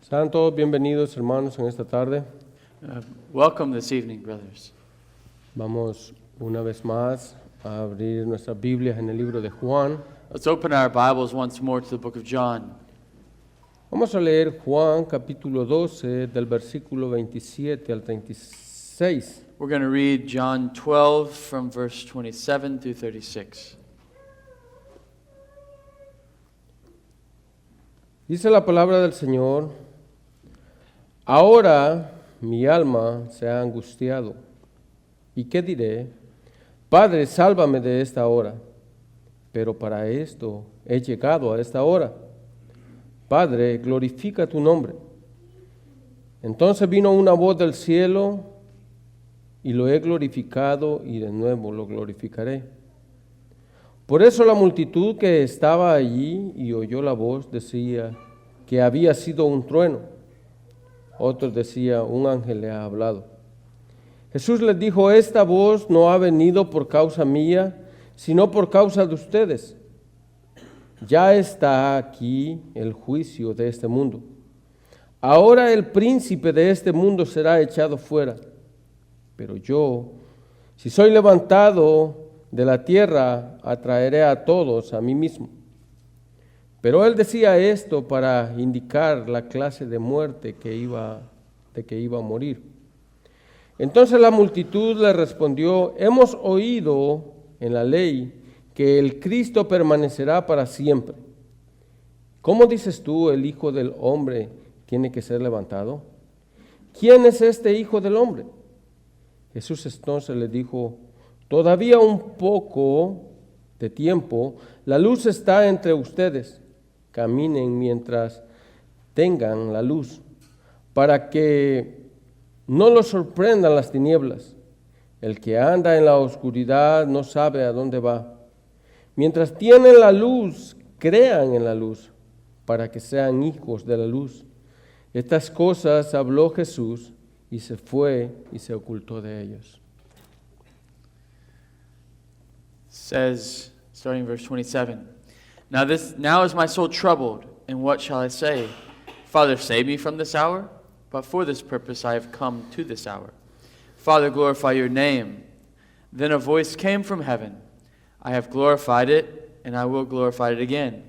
Sean todos bienvenidos, hermanos, en esta tarde. Welcome this evening, brothers. Vamos una vez más a abrir nuestras Biblias en el libro de Juan. Let's open our Bibles once more to the book of John. Vamos a leer Juan capítulo 12 del versículo 27 al 36. We're going to read John 12 from verse 27 through 36. Dice la palabra del Señor: Ahora mi alma se ha angustiado. ¿Y qué diré? Padre, sálvame de esta hora. Pero para esto he llegado a esta hora. Padre, glorifica tu nombre. Entonces vino una voz del cielo, y lo he glorificado y de nuevo lo glorificaré. Por eso la multitud que estaba allí y oyó la voz decía que había sido un trueno. Otros decían, un ángel le ha hablado. Jesús les dijo, esta voz no ha venido por causa mía, sino por causa de ustedes. Ya está aquí el juicio de este mundo. Ahora el príncipe de este mundo será echado fuera. Pero yo, si soy levantado de la tierra, atraeré a todos a mí mismo. Pero él decía esto para indicar la clase de muerte de que iba a morir. Entonces la multitud le respondió, hemos oído en la ley que el Cristo permanecerá para siempre. ¿Cómo dices tú, el Hijo del Hombre tiene que ser levantado? ¿Quién es este Hijo del Hombre? Jesús entonces le dijo, todavía un poco de tiempo, la luz está entre ustedes. Caminen mientras tengan la luz, para que no los sorprendan las tinieblas. El que anda en la oscuridad no sabe a dónde va. Mientras tienen la luz, crean en la luz, para que sean hijos de la luz. Estas cosas habló Jesús y se fue y se ocultó de ellos. Says, starting verse 27, Now is my soul troubled, and what shall I say? Father, save me from this hour? But for this purpose I have come to this hour. Father, glorify your name. Then a voice came from heaven. I have glorified it, and I will glorify it again.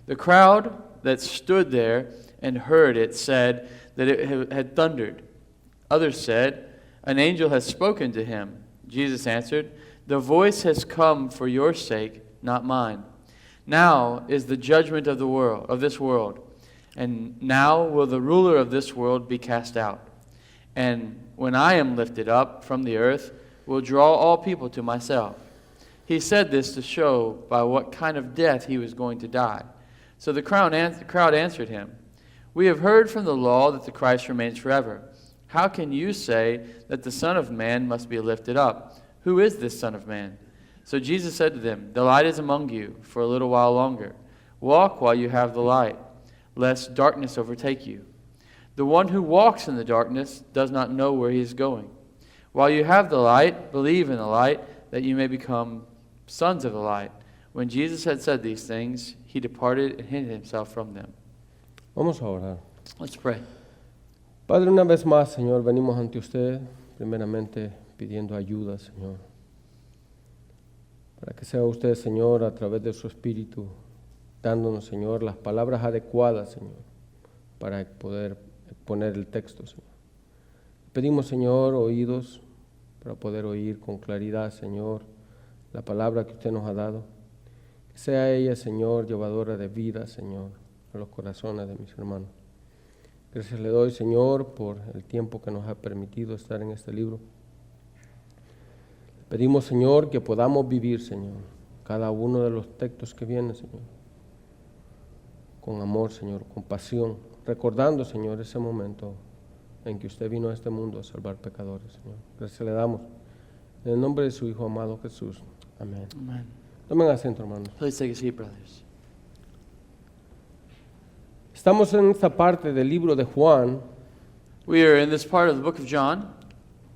The crowd that stood there and heard it said that it had thundered. Others said, an angel has spoken to him. Jesus answered, the voice has come for your sake, not mine. Now is the judgment of this world, and now will the ruler of this world be cast out. And when I am lifted up from the earth, will draw all people to myself. He said this to show by what kind of death he was going to die. So the crowd answered him, we have heard from the law that the Christ remains forever. How can you say that the Son of Man must be lifted up? Who is this Son of Man? So Jesus said to them, the light is among you for a little while longer. Walk while you have the light, lest darkness overtake you. The one who walks in the darkness does not know where he is going. While you have the light, believe in the light, that you may become sons of the light. When Jesus had said these things, he departed and hid himself from them. Vamos a orar. Let's pray. Padre, una vez más, Señor, venimos ante usted, primeramente pidiendo ayuda, Señor. Para que sea usted, Señor, a través de su Espíritu, dándonos, Señor, las palabras adecuadas, Señor, para poder exponer el texto, Señor. Pedimos, Señor, oídos para poder oír con claridad, Señor, la palabra que usted nos ha dado. Que sea ella, Señor, llevadora de vida, Señor, a los corazones de mis hermanos. Gracias le doy, Señor, por el tiempo que nos ha permitido estar en este libro. Pedimos, Señor, que podamos vivir, Señor, cada uno de los textos que vienen, Señor, con amor, Señor, con pasión, recordando, Señor, ese momento en que usted vino a este mundo a salvar pecadores, Señor. Gracias le damos. En el nombre de su Hijo amado Jesús. Amén. Amen. Tomen asiento, hermanos. Please take a seat, brothers. Estamos en esta parte del libro de Juan, We are in this part of the book of John,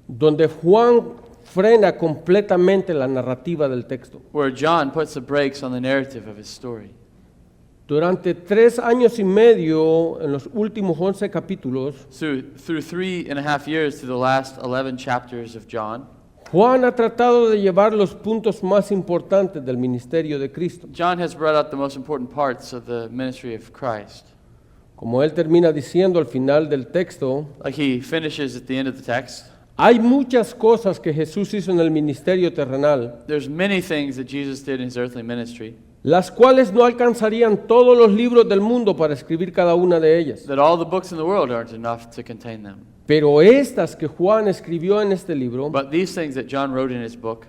donde Juan frena completamente la narrativa del texto. where John puts the brakes on the narrative of his story. Durante 3 años y medio, en los últimos 11 capítulos, through 3.5 years to the last 11 chapters of John, Juan ha tratado de llevar los puntos más importantes del ministerio de Cristo. John has brought out the most important parts of the ministry of Christ. Como él termina diciendo al final del texto, Like he finishes at the end of the text, hay muchas cosas que Jesús hizo en el ministerio terrenal, there's many things that Jesus did in his earthly ministry las cuales no alcanzarían todos los libros del mundo para escribir cada una de ellas. that all the books in the world aren't enough to contain them. Pero estas que Juan escribió en este libro But these things that John wrote in his book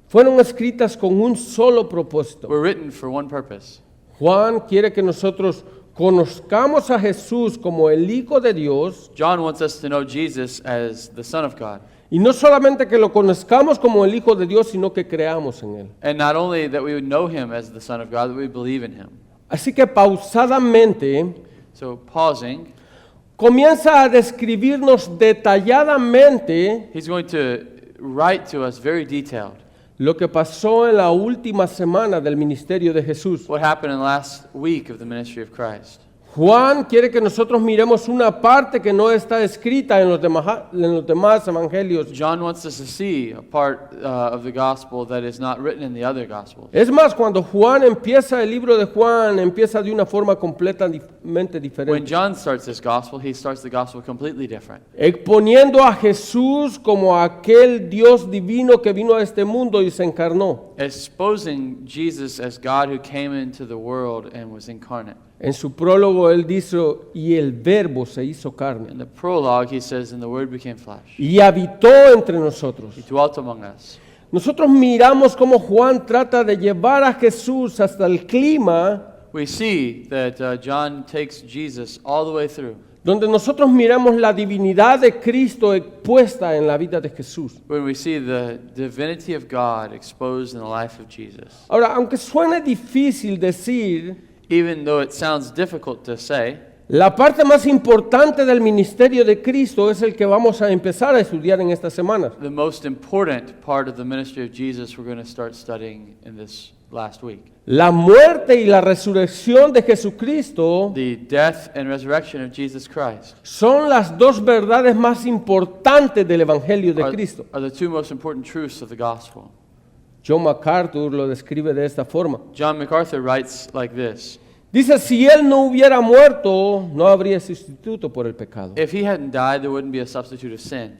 fueron escritas con un solo propósito. were written for one purpose. Juan quiere que nosotros conozcamos a Jesús como el Hijo de Dios, John wants us to know Jesus as the Son of God. y no solamente que lo conozcamos como el Hijo de Dios, sino que creamos en Él. And not only that we would know him as the Son of God, that we believe in him. Así que pausadamente So pausing, comienza a describirnos detalladamente he's going to write to us very detailed lo que pasó en la última semana del ministerio de Jesús. what happened in the last week of the ministry of Christ. Juan quiere que nosotros miremos una parte que no está escrita en los demás evangelios. John wants us to see a part of the gospel that is not written in the other gospels. Es más, cuando Juan empieza el libro de Juan, empieza de una forma completamente When diferente, John starts his gospel, he starts the gospel completely different, exponiendo a Jesús como aquel Dios divino que vino a este mundo y se encarnó. exposing Jesus as God who came into the world and was incarnate. En su prólogo él dice, y el verbo se hizo carne In the prologue, he says, and the word became flesh. y habitó entre nosotros. He dwelt among us. Nosotros miramos cómo Juan trata de llevar a Jesús hasta el clima We see that John takes Jesus all the way through. donde nosotros miramos la divinidad de Cristo expuesta en la vida de Jesús. When we see the divinity of God exposed in the life of Jesus. Ahora, aunque suene difícil decir, Even though it sounds difficult to say, la parte más importante del ministerio de Cristo es el que vamos a empezar a estudiar en estas semanas. the most important part of the ministry of Jesus we're going to start studying in this last week. La muerte y la resurrección de Jesucristo The death and resurrection of Jesus Christ son las dos verdades más importantes del Evangelio de Cristo. are the two most important truths of the gospel. John MacArthur lo describe de esta forma. John MacArthur writes like this: Dice, si él no hubiera muerto, no habría sustituto por el pecado. if he hadn't died, there wouldn't be a substitute of sin.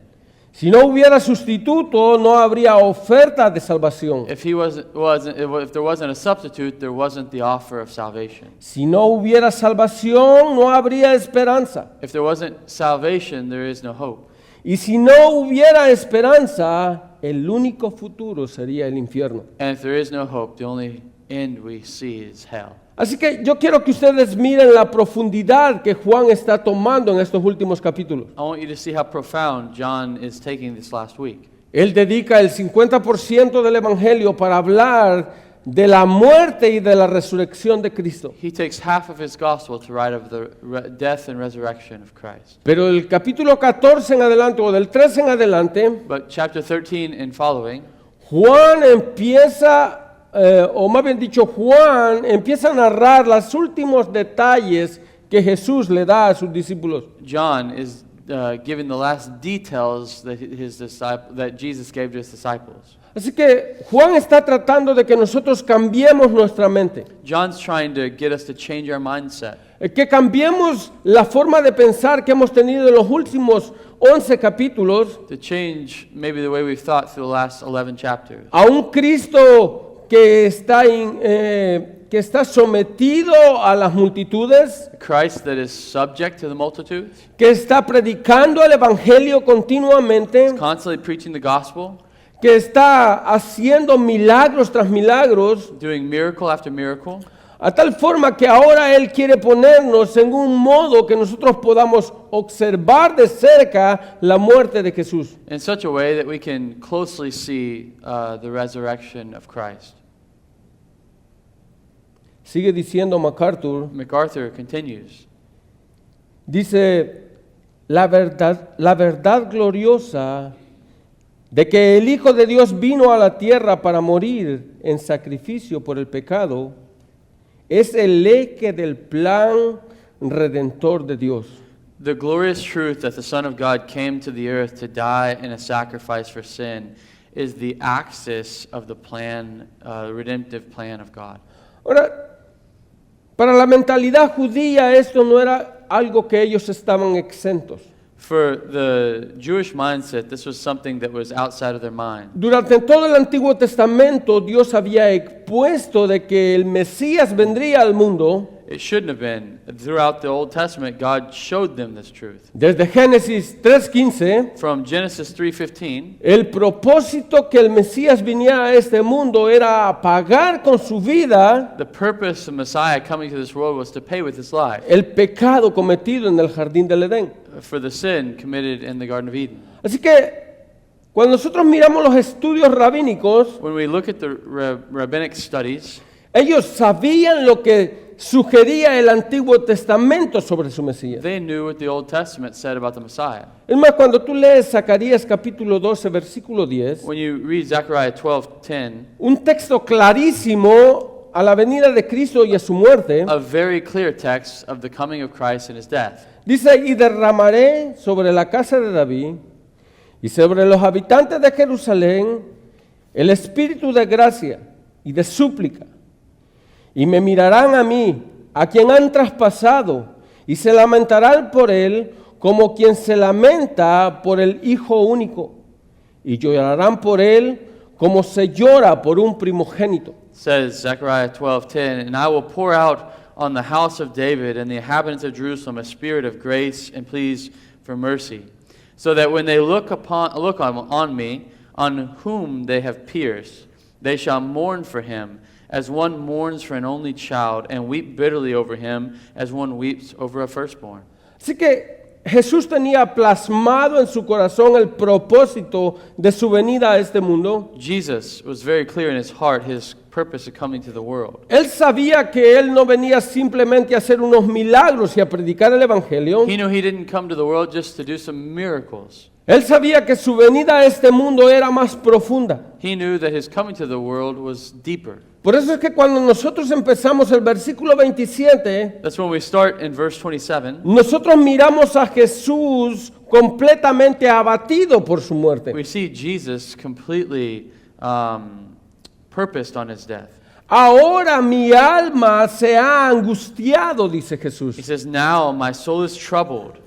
Si no hubiera sustituto, no habría oferta de salvación. If there wasn't a substitute, there wasn't the offer of salvation. Si no hubiera salvación, no habría esperanza. If there wasn't salvation, there is no hope. Y si no hubiera esperanza, el único futuro sería el infierno. And if there is no hope, the only end we see is hell. Así que yo quiero que ustedes miren la profundidad que Juan está tomando en estos últimos capítulos. I want you to see how profound John is taking this last week. Él dedica el 50% del Evangelio para hablar de la muerte y de la resurrección de Cristo. He takes half of his gospel to write of the death and resurrection of Christ. Pero del capítulo 14 en adelante, o del 13 en adelante, But chapter 13 and following, Juan empieza, o más bien dicho, Juan empieza a narrar los últimos detalles que Jesús le da a sus discípulos. John is giving the last details that Jesus gave to his disciples. Así que Juan está tratando de que nosotros cambiemos nuestra mente, John's trying to get us to change our mindset, que cambiemos la forma de pensar que hemos tenido en los últimos 11 capítulos to change maybe the way we've thought through the last 11 chapters. a un Cristo que está sometido a las multitudes, Christ that is subject to the multitudes, que está predicando el Evangelio continuamente, constantly preaching the gospel, que está haciendo milagros tras milagros, doing miracle after miracle, a tal forma que ahora Él quiere ponernos en un modo que nosotros podamos observar de cerca la muerte de Jesús. in such a way that we can closely see the resurrection of Christ. Sigue diciendo MacArthur, MacArthur continues, dice, la verdad gloriosa de que el Hijo de Dios vino a la tierra para morir en sacrificio por el pecado, es el eje del plan redentor de Dios. The glorious truth that the Son of God came to the earth to die in a sacrifice for sin is the axis of the plan, redemptive plan of God. Ahora, para la mentalidad judía esto no era algo que ellos estaban exentos. For the Jewish mindset, this was something that was outside of their mind. Durante todo el Antiguo Testamento Dios había expuesto de que el Mesías vendría al mundo. It shouldn't have been. Throughout the Old Testament, God showed them this truth. Desde Génesis 3:15, From Genesis 3:15, el propósito que el Mesías viniera a este mundo era pagar con su vida the purpose of Messiah coming to this world was to pay with his life el pecado cometido en el jardín del Edén. for the sin committed in the Garden of Eden. Así que cuando nosotros miramos los estudios rabínicos, When we look at the rabbinic studies, ellos sabían lo que sugería el Antiguo Testamento sobre su Mesías. they knew what the Old Testament said about the Messiah. Es más, cuando tú lees Zacarías capítulo 12, versículo 10, When you read Zechariah 12:10, un texto clarísimo a la venida de Cristo y a su muerte, a very clear text of the coming of Christ and his death. dice, y derramaré sobre la casa de David y sobre los habitantes de Jerusalén el espíritu de gracia y de súplica. Y me mirarán a mí, a quien han traspasado, y se lamentarán por él como quien se lamenta por el hijo único. Y llorarán por él como se llora por un primogénito. Says Zechariah 12:10, and I will pour out on the house of David and the inhabitants of Jerusalem a spirit of grace and pleas for mercy, so that when they look on me, on whom they have pierced, they shall mourn for him, as one mourns for an only child, and weep bitterly over him, as one weeps over a firstborn. Así que Jesús tenía plasmado en su corazón el propósito de su venida a este mundo. Jesus was very clear in his heart his purpose of coming to the world. Él sabía que él no venía simplemente a hacer unos milagros y a predicar el evangelio. He knew he didn't come to the world just to do some miracles. Él sabía que su venida a este mundo era más profunda. He knew that his coming to the world was deeper. Por eso es que cuando nosotros empezamos el versículo 27, That's when we start in verse 27. nosotros miramos a Jesús completamente abatido por su muerte. We see Jesus completely purposed on his death. Ahora mi alma se ha angustiado, dice Jesús. He says, now my soul is troubled.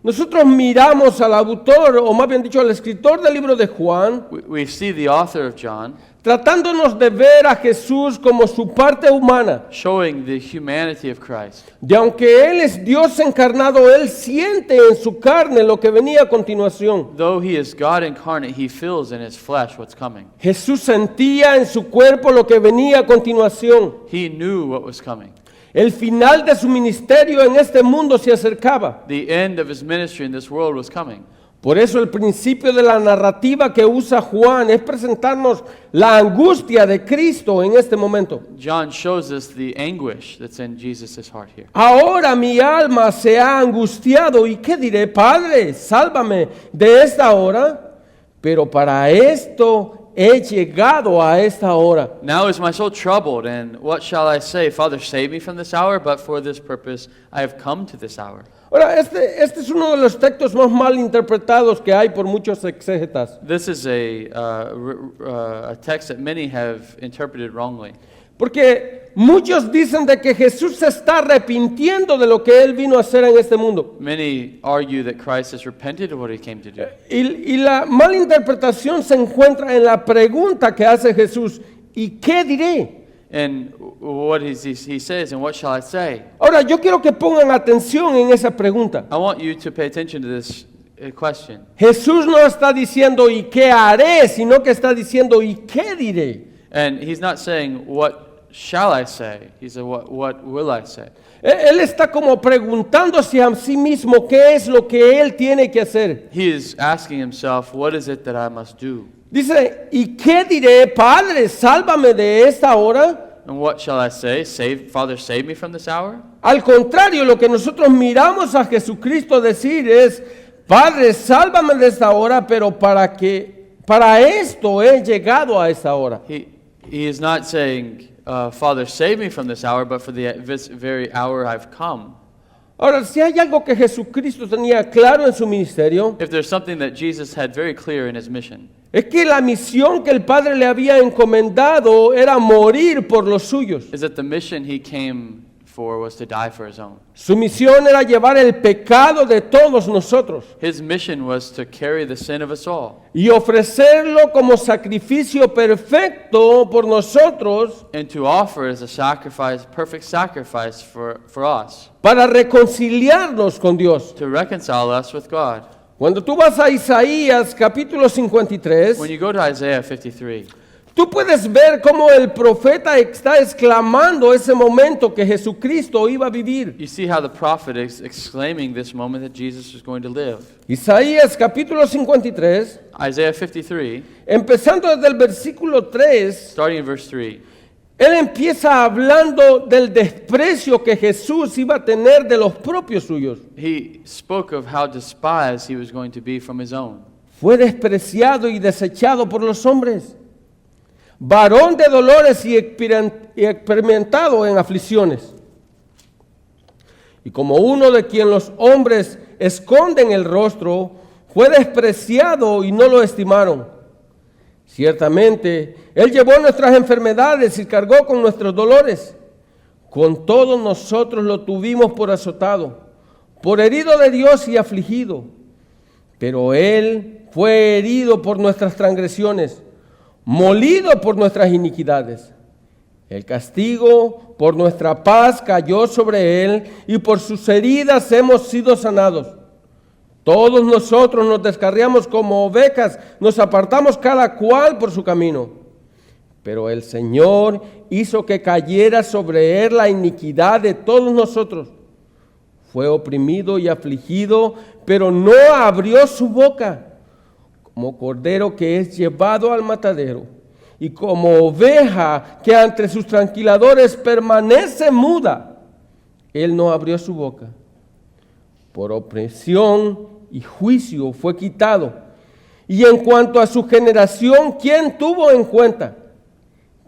Nosotros miramos al autor, o más bien dicho, al escritor del libro de Juan, We see the author of John tratándonos de ver a Jesús como su parte humana. showing the humanity of Christ. De aunque Él es Dios encarnado, Él siente en su carne lo que venía a continuación. Though he is God incarnate, he feels in his flesh what's coming. Jesús sentía en su cuerpo lo que venía a continuación. He knew what was coming. El final de su ministerio en este mundo se acercaba. The end of his ministry in this world was coming. Por eso el principio de la narrativa que usa Juan es presentarnos la angustia de Cristo en este momento. John shows us the anguish that's in Jesus' heart here. Ahora mi alma se ha angustiado y ¿qué diré? Padre, sálvame de esta hora, pero para esto he llegado a esta hora. Now is my soul troubled, and what shall I say? Father, save me from this hour, but for this purpose I have come to this hour. Ahora, este es uno de los textos más mal interpretados que hay por muchos exégetas. This is a text that many have interpreted wrongly. Porque muchos dicen de que Jesús se está arrepintiendo de lo que Él vino a hacer en este mundo. Many argue that Christ has repented of what he came to do. Y la mala interpretación se encuentra en la pregunta que hace Jesús. ¿Y qué diré? And what he says, and what shall I say? Ahora, yo quiero que pongan atención en esa pregunta. I want you to pay attention to this question. Jesús no está diciendo ¿y qué haré? Sino que está diciendo ¿y qué diré? And he's not saying, what shall I say? He said, what will I say? Él está como preguntándose a sí mismo qué es lo que Él tiene que hacer. He is asking himself, what is it that I must do? Dice, ¿y qué diré? Padre, sálvame de esta hora. And what shall I say? Father, save me from this hour? Al contrario, lo que nosotros miramos a Jesucristo decir es, Padre, sálvame de esta hora, pero para esto he llegado a esta hora. He is not saying, Father, save me from this hour, but for this very hour I've come. Ahora, si hay algo que Jesucristo tenía claro en su ministerio, If there's something that Jesus had very clear in his mission, es que la misión que el Padre le había encomendado era morir por los suyos. is that the mission he came for was to die for his own. Su misión era llevar el pecado de todos nosotros His mission was to carry the sin of us all y ofrecerlo como sacrificio perfecto por nosotros and to offer as a sacrifice, perfect sacrifice for us, para reconciliarnos con Dios. to reconcile us with God. Cuando tú vas a Isaías capítulo 53, When you go to Isaiah 53, tú puedes ver cómo el profeta está exclamando ese momento que Jesucristo iba a vivir. you see how the prophet is exclaiming this moment that Jesus was going to live. Isaías capítulo 53, Isaiah 53, empezando desde el versículo 3, starting in verse 3. él empieza hablando del desprecio que Jesús iba a tener de los propios suyos. He spoke of how despised he was going to be from his own. Fue despreciado y desechado por los hombres, varón de dolores y experimentado en aflicciones. Y como uno de quien los hombres esconden el rostro, fue despreciado y no lo estimaron. Ciertamente, Él llevó nuestras enfermedades y cargó con nuestros dolores. Con todos nosotros lo tuvimos por azotado, por herido de Dios y afligido. Pero Él fue herido por nuestras transgresiones, molido por nuestras iniquidades. El castigo por nuestra paz cayó sobre Él y por sus heridas hemos sido sanados. Todos nosotros nos descarriamos como ovejas, nos apartamos cada cual por su camino. Pero el Señor hizo que cayera sobre Él la iniquidad de todos nosotros. Fue oprimido y afligido, pero no abrió su boca. Como cordero que es llevado al matadero, y como oveja que ante sus tranquiladores permanece muda, Él no abrió su boca. Por opresión y juicio fue quitado. Y en cuanto a su generación, ¿quién tuvo en cuenta?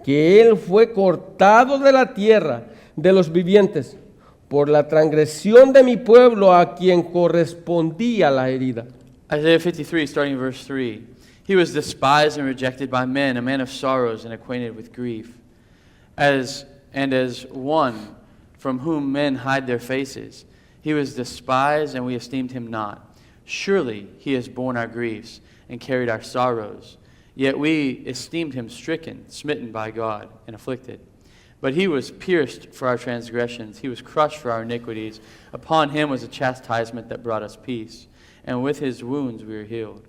Que Él fue cortado de la tierra de los vivientes, por la transgresión de mi pueblo a quien correspondía la herida. Isaiah 53, starting in verse 3. He was despised and rejected by men, a man of sorrows and acquainted with grief. As one from whom men hide their faces, he was despised and we esteemed him not. Surely he has borne our griefs and carried our sorrows. Yet we esteemed him stricken, smitten by God, and afflicted. But he was pierced for our transgressions. He was crushed for our iniquities. Upon him was a chastisement that brought us peace, and with his wounds we are healed.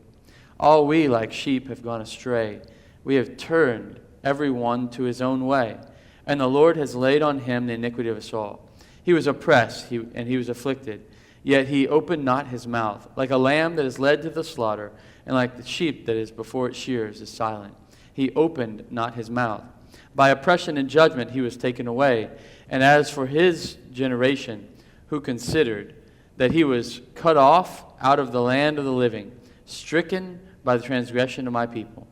All we like sheep have gone astray. We have turned every one to his own way, and the Lord has laid on him the iniquity of us all. He was oppressed and he was afflicted, yet he opened not his mouth. Like a lamb that is led to the slaughter, and like the sheep that is before its shears is silent, he opened not his mouth. By oppression and judgment he was taken away. And as for his generation, who considered that he was cut off out of the land of the living, stricken by the transgression of my people.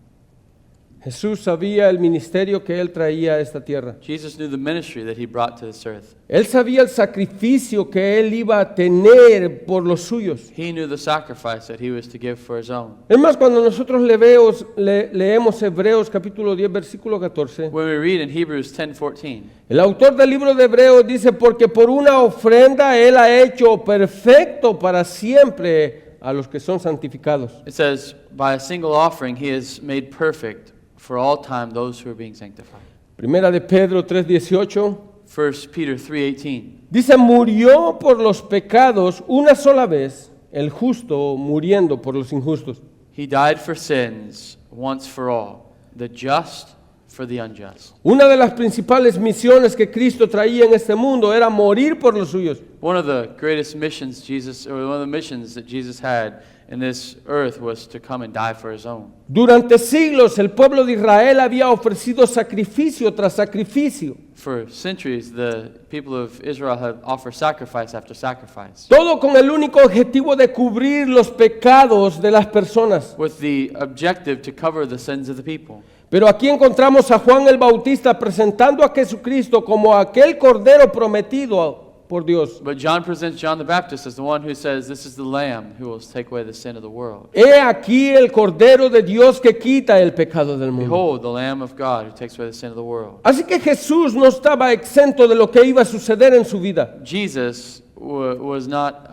Jesús sabía el ministerio que Él traía a esta tierra. Jesus knew the ministry that he brought to this earth. Él sabía el sacrificio que Él iba a tener por los suyos. He knew the sacrifice that he was to give for his own. Es más, cuando nosotros leemos Hebreos capítulo 10, versículo 14, When we read in Hebrews 10:14, el autor del libro de Hebreos dice, porque por una ofrenda Él ha hecho perfecto para siempre a los que son santificados. it says, by a single offering he has made perfect for all time those who are being sanctified. Primera de Pedro 3:18 1 Peter 3:18. dice, murió por los pecados una sola vez, el justo muriendo por los injustos. He died for sins once for all, the just for the unjust. Una de las principales misiones que Cristo traía en este mundo era morir por los suyos. One of the greatest missions one of the missions that Jesus had in this earth was to come and die for his own. Durante siglos el pueblo de Israel había ofrecido sacrificio tras sacrificio. For centuries, the people of Israel have offered sacrifice after sacrifice, Todo con el único objetivo de cubrir los pecados de las personas. with the objective to cover the sins of the people. Pero aquí encontramos a Juan el Bautista presentando a Jesucristo como aquel cordero prometido por Dios. But John presents John the Baptist as the one who says, "This is the Lamb who will take away the sin of the world." He aquí el cordero de Dios que quita el pecado del mundo. Behold, the Lamb of God who takes away the sin of the world. Así que Jesús no estaba exento de lo que iba a suceder en su vida. Jesus was not,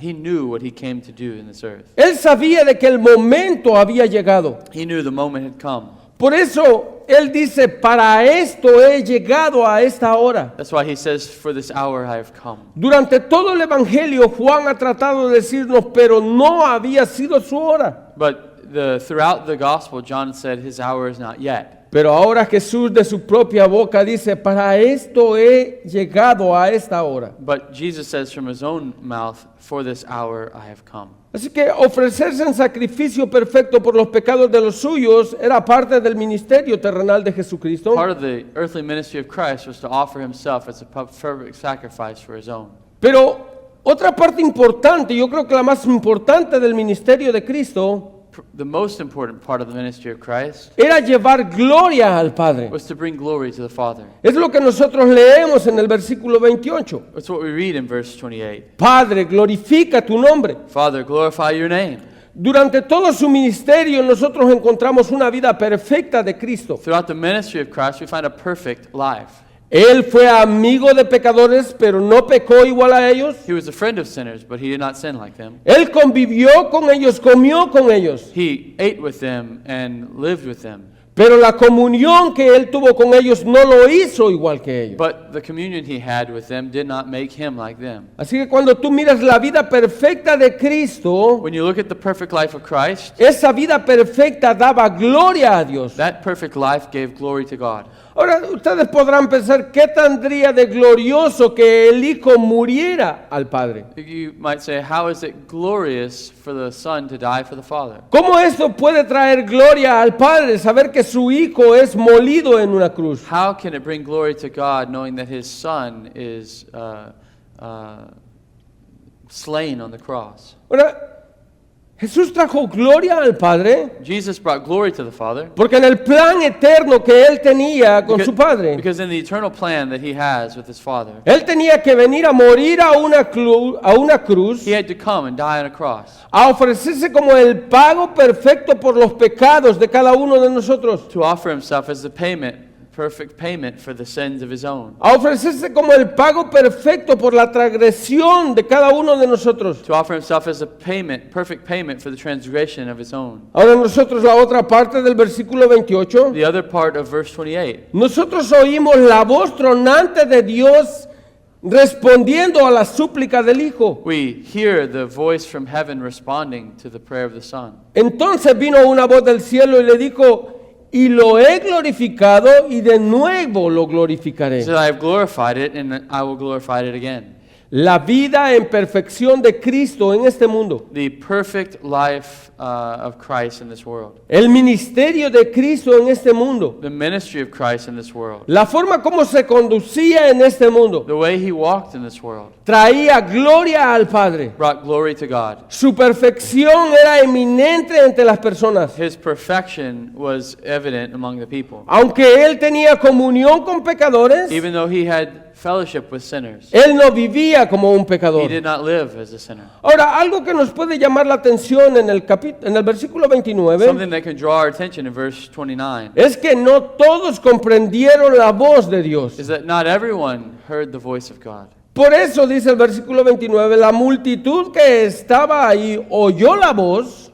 he knew what he came to do in this earth. Él sabía de que el momento había llegado. He knew the moment had come. Por eso Él dice, para esto he llegado a esta hora. That's why he says, "For this hour I have come." Durante todo el Evangelio, Juan ha tratado de decirnos, pero no había sido su hora. But throughout the gospel, John said his hour is not yet. Pero ahora Jesús de su propia boca dice, para esto he llegado a esta hora. But Jesus says from his own mouth, "For this hour I have come." Así que ofrecerse en sacrificio perfecto por los pecados de los suyos era parte del ministerio terrenal de Jesucristo. Part of the earthly ministry of Christ was to offer himself as a perfect sacrifice for his own. Pero otra parte importante, yo creo que la más importante del ministerio de Cristo, The most important part of the ministry of Christ era llevar gloria al Padre. was to bring glory to the Father. Es lo que nosotros leemos en el versículo 28. That's what we read in verse 28. Padre, glorifica tu nombre. Father, glorify your name. Durante todo su ministerio nosotros encontramos una vida perfecta de Cristo. Throughout the ministry of Christ, we find a perfect life. Él fue amigo de pecadores, pero no pecó igual a ellos. He was a friend of sinners, but he did not sin like them. Él convivió con ellos, comió con ellos. He ate with them and lived with them. Pero la comunión que él tuvo con ellos no lo hizo igual que ellos. But the communion he had with them did not make him like them. Así que cuando tú miras la vida perfecta de Cristo, When you look at the perfect life of Christ, esa vida perfecta daba gloria a Dios. that perfect life gave glory to God. Ahora, ustedes podrán pensar, ¿qué tendría de glorioso que el Hijo muriera al Padre? You might say, how is it glorious for the Son to die for the Father? ¿Cómo esto puede traer gloria al Padre, saber que su Hijo es molido en una cruz? How can it bring glory to God knowing that His Son is slain on the cross? Ahora, Jesús trajo gloria al Padre Jesus brought glory to the Father porque en el plan eterno que Él tenía con su Padre, because in the eternal plan that He has with His Father, Él tenía que venir a morir a una cruz, He had to come and die on a cross a ofrecerse como el pago perfecto por los pecados de cada uno de nosotros, to offer Himself as the perfect payment for the sins of His own, a ofrecerse como el pago perfecto por la transgresión de cada uno de nosotros. to offer Himself as a perfect payment for the transgression of His own. Ahora nosotros la otra parte del versículo 28, The other part of verse 28, nosotros oímos la voz tronante de Dios respondiendo a la súplica del Hijo. we hear the voice from heaven responding to the prayer of the Son. Entonces vino una voz del cielo y le dijo, y lo he glorificado y de nuevo lo He glorificaré. said, I have glorified it and I will glorify it again. La vida en perfección de Cristo en este mundo. The perfect life of Christ in this world. El ministerio de Cristo en este mundo. The ministry of Christ in this world. La forma como se conducía en este mundo. The way He walked in this world Traía gloria al Padre. brought glory to God. Su perfección era eminente entre las personas. His perfection was evident among the people. Aunque Él tenía comunión con pecadores, Even though He had fellowship with sinners, Él no vivía como un He pecador. did not live as a sinner. Ahora, algo que nos puede llamar la atención en el versículo 29 Something that can draw our attention in verse 29 es que no todos comprendieron la voz de Dios. is that not everyone heard the voice of God. Por eso dice el versículo 29, la multitud que estaba ahí oyó la voz,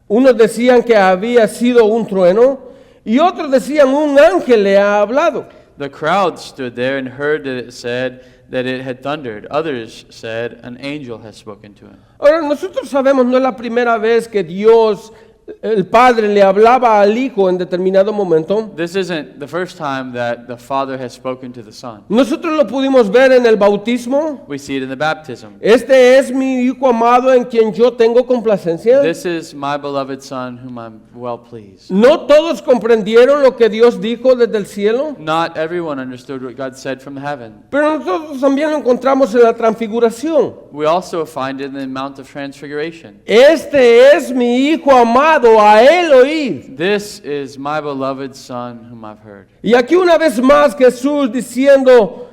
unos decían que había sido un trueno y otros decían un ángel le ha hablado. The crowd stood there and heard that it said that it had thundered. Others said an angel has spoken to him. Ahora, nosotros sabemos, no es la primera vez que Dios, el Padre, le hablaba al Hijo en determinado momento. This isn't the first time that the Father has spoken to the Son. Nosotros lo pudimos ver en el bautismo. We see it in the baptism. Este es mi Hijo amado en quien yo tengo complacencia. This is my beloved Son whom I'm well pleased. No todos comprendieron lo que Dios dijo desde el cielo, Not everyone understood what God said from heaven. pero nosotros también lo encontramos en la transfiguración. We also find it in the Mount of Transfiguration. Este es mi Hijo amado dado a él oír. This is my beloved Son whom I've heard. Y aquí una vez más Jesús diciendo,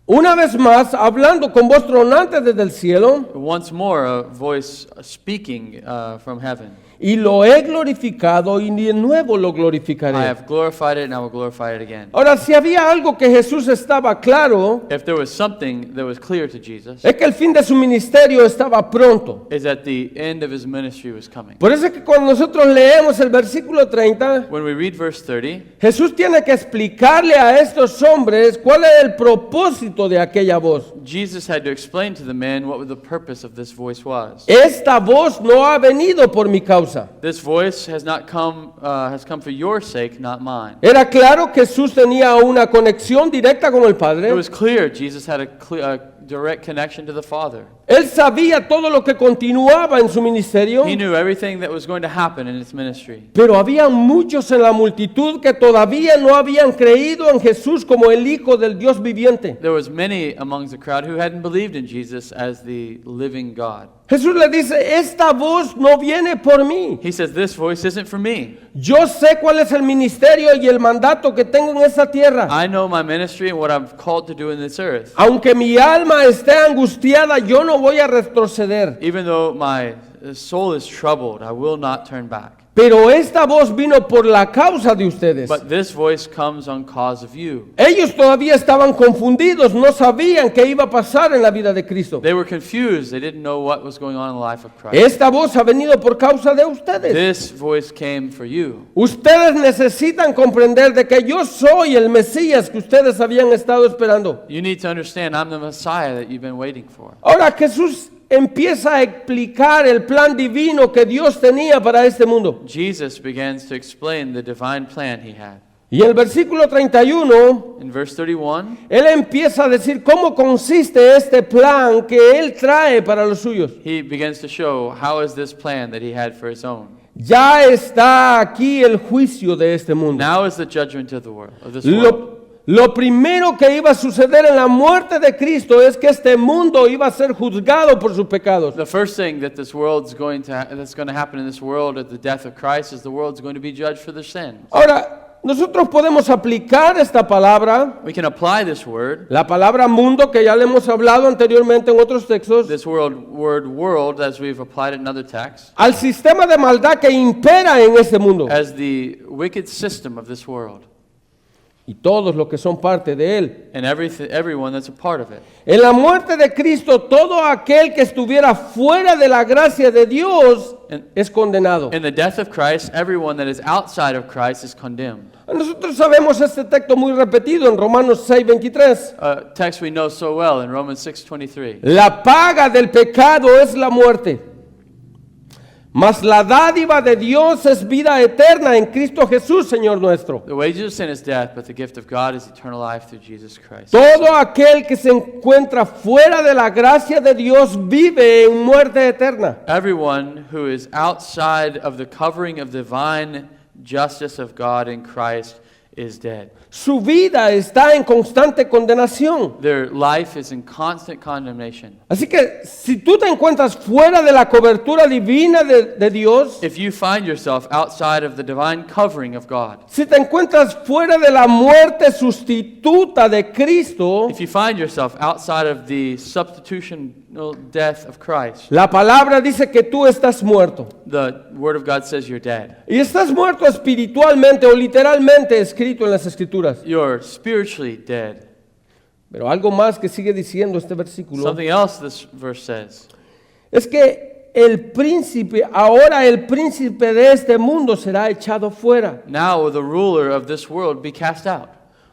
una vez más, hablando con voz tronante desde el cielo, Once more, a voice speaking from heaven. y lo he glorificado y de nuevo lo I glorificaré. have glorified it and I will glorify it again. Ahora, si había algo que Jesús estaba claro, If there was something that was clear to Jesus, es que el fin de su ministerio estaba pronto. is that the end of his ministry was coming. Por eso es que cuando nosotros leemos el versículo 30, When we read verse 30, Jesús tiene que explicarle a estos hombres cuál es el propósito de aquella voz. Jesus had to explain to the men what the purpose of this voice was. Esta voz no ha venido por mi causa. This voice has come for your sake, not mine. Era claro que Jesús tenía una conexión directa con el It Padre. was clear Jesus had a direct connection to the Father. Él sabía todo lo que continuaba en su ministerio, He knew everything that was going to happen in his ministry. pero había muchos en la multitud que todavía no habían creído en Jesús como el Hijo del Dios viviente. There was many amongst the crowd who hadn't believed in Jesus as the living God. Jesús le dice, esta voz no viene por mí. He says, this voice isn't for me. Yo sé cuál es el ministerio y el mandato que tengo en esta tierra. I know my ministry and what I'm called to do in this earth. Aunque mi alma esté angustiada, yo no voy a retroceder. Even though my soul is troubled, I will not turn back. Pero esta voz vino por la causa de ustedes. But this voice comes on cause of you. Ellos todavía estaban confundidos, no sabían qué iba a pasar en la vida de Cristo. They were confused. They didn't know what was going on in the life of Christ. Esta voz ha venido por causa de ustedes. This voice came for you. Ustedes necesitan comprender de que yo soy el Mesías que ustedes habían estado esperando. You need to understand I'm the Messiah that you've been waiting for. Ahora Jesús empieza a explicar el plan divino que Dios tenía para este mundo. Jesus begins to explain the divine plan he had. Y en el versículo 31, In verse 31, Él empieza a decir cómo consiste este plan que Él trae para los suyos. he begins to show how is this plan that he had for his own. Ya está aquí el juicio de este mundo. Now is the judgment of the world, of this world. Lo primero que iba a suceder en la muerte de Cristo es que este mundo iba a ser juzgado por sus pecados. The first thing that that's going to happen in this world at the death of Christ is the world's going to be judged for their sins. Ahora, nosotros podemos aplicar esta palabra, We can apply this word, la palabra mundo que ya le hemos hablado anteriormente en otros textos, this world, as we've applied it in other texts, al sistema de maldad que impera en este mundo as the wicked system of this world, y todos los que son parte de él. and everyone that's a part of it. En la muerte de Cristo, todo aquel que estuviera fuera de la gracia de Dios es condenado. In the death of Christ, everyone that is outside of Christ is condemned. Nosotros sabemos este texto muy repetido en Romanos 6:23. A text we know so well in Romans 6:23. La paga del pecado es la muerte, mas la dádiva de Dios es vida eterna en Cristo Jesús, Señor nuestro. The wages of sin is death, but the gift of God is eternal life through Jesus Christ. Todo aquel que se encuentra fuera de la gracia de Dios vive en muerte eterna. Everyone who is outside of the covering of divine justice of God in Christ is dead. Su vida está en constante condenación. Their life is in constant condemnation. Así que si tú te encuentras fuera de la cobertura divina de Dios, If you find yourself outside of the divine covering of God, si te encuentras fuera de la muerte sustituta de Cristo, if you find yourself outside of the substitutional death of Christ, la palabra dice que tú estás muerto. the Word of God says you're dead. Y estás muerto espiritualmente o literalmente escrito en las Escrituras. You're spiritually dead. Pero algo más que sigue diciendo este versículo Something else this verse says es que ahora el príncipe de este mundo será echado fuera. now will the ruler of this world be cast out.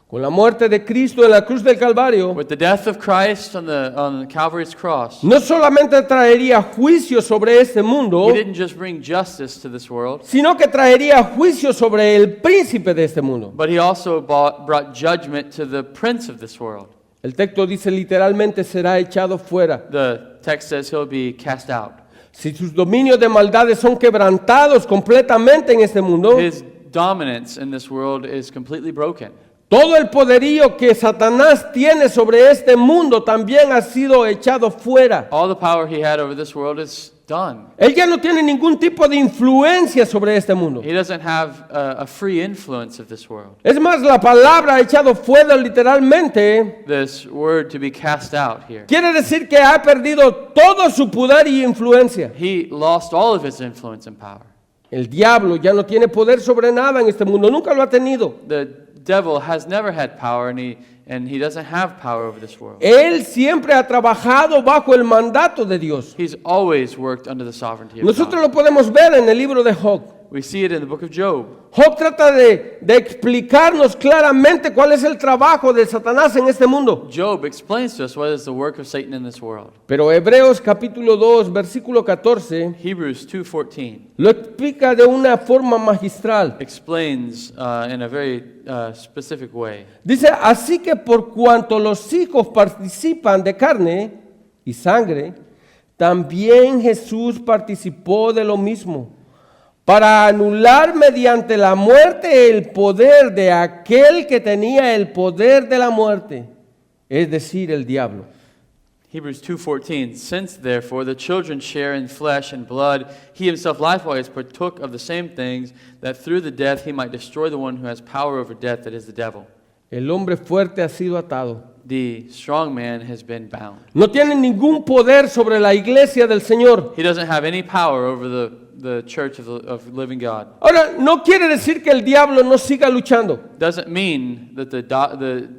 Con la muerte de Cristo en la cruz del Calvario, With the death of Christ on Calvary's cross, no solamente traería juicio sobre este mundo, He didn't just bring justice to this world, sino que traería juicio sobre el príncipe de este mundo. but He also brought judgment to the prince of this world. El texto dice literalmente será echado fuera. The text says He'll be cast out. Si sus dominios de maldades son quebrantados completamente en este mundo, His dominance in this world is completely broken. todo el poderío que Satanás tiene sobre este mundo también ha sido echado fuera. All the power he had over this world is done. Él ya no tiene ningún tipo de influencia sobre este mundo. He doesn't have a free influence of this world. Es más, la palabra echado fuera literalmente This word to be cast out here. quiere decir que ha perdido todo su poder y influencia. He lost all of his influence and power. El diablo ya no tiene poder sobre nada en este mundo, nunca lo ha tenido. The devil has never had power, and he doesn't have power over this world. Él siempre ha trabajado bajo el mandato de Dios. He's always worked under the sovereignty of Nosotros God. lo podemos ver en el libro de Job. We see it in the book of Job. Job trata de explicarnos claramente cuál es el trabajo de Satanás en este mundo. Job explains to us what is the work of Satan in this world. Pero Hebreos capítulo 2, versículo 14, Hebrews 2:14 lo explica de una forma magistral. explains in a very specific way. Dice, así que por cuanto los hijos participan de carne y sangre, también Jesús participó de lo mismo, para anular mediante la muerte el poder de aquel que tenía el poder de la muerte, es decir, el diablo. Hebrews 2:14 Since therefore the children share in flesh and blood, he himself likewise partook of the same things, that through the death he might destroy the one who has power over death, that is the devil. El hombre fuerte ha sido atado. The strong man has been bound. No tiene ningún poder sobre la iglesia del Señor. He doesn't have any power over the church of living God. Ahora, no quiere decir que el diablo no siga luchando. Doesn't mean that the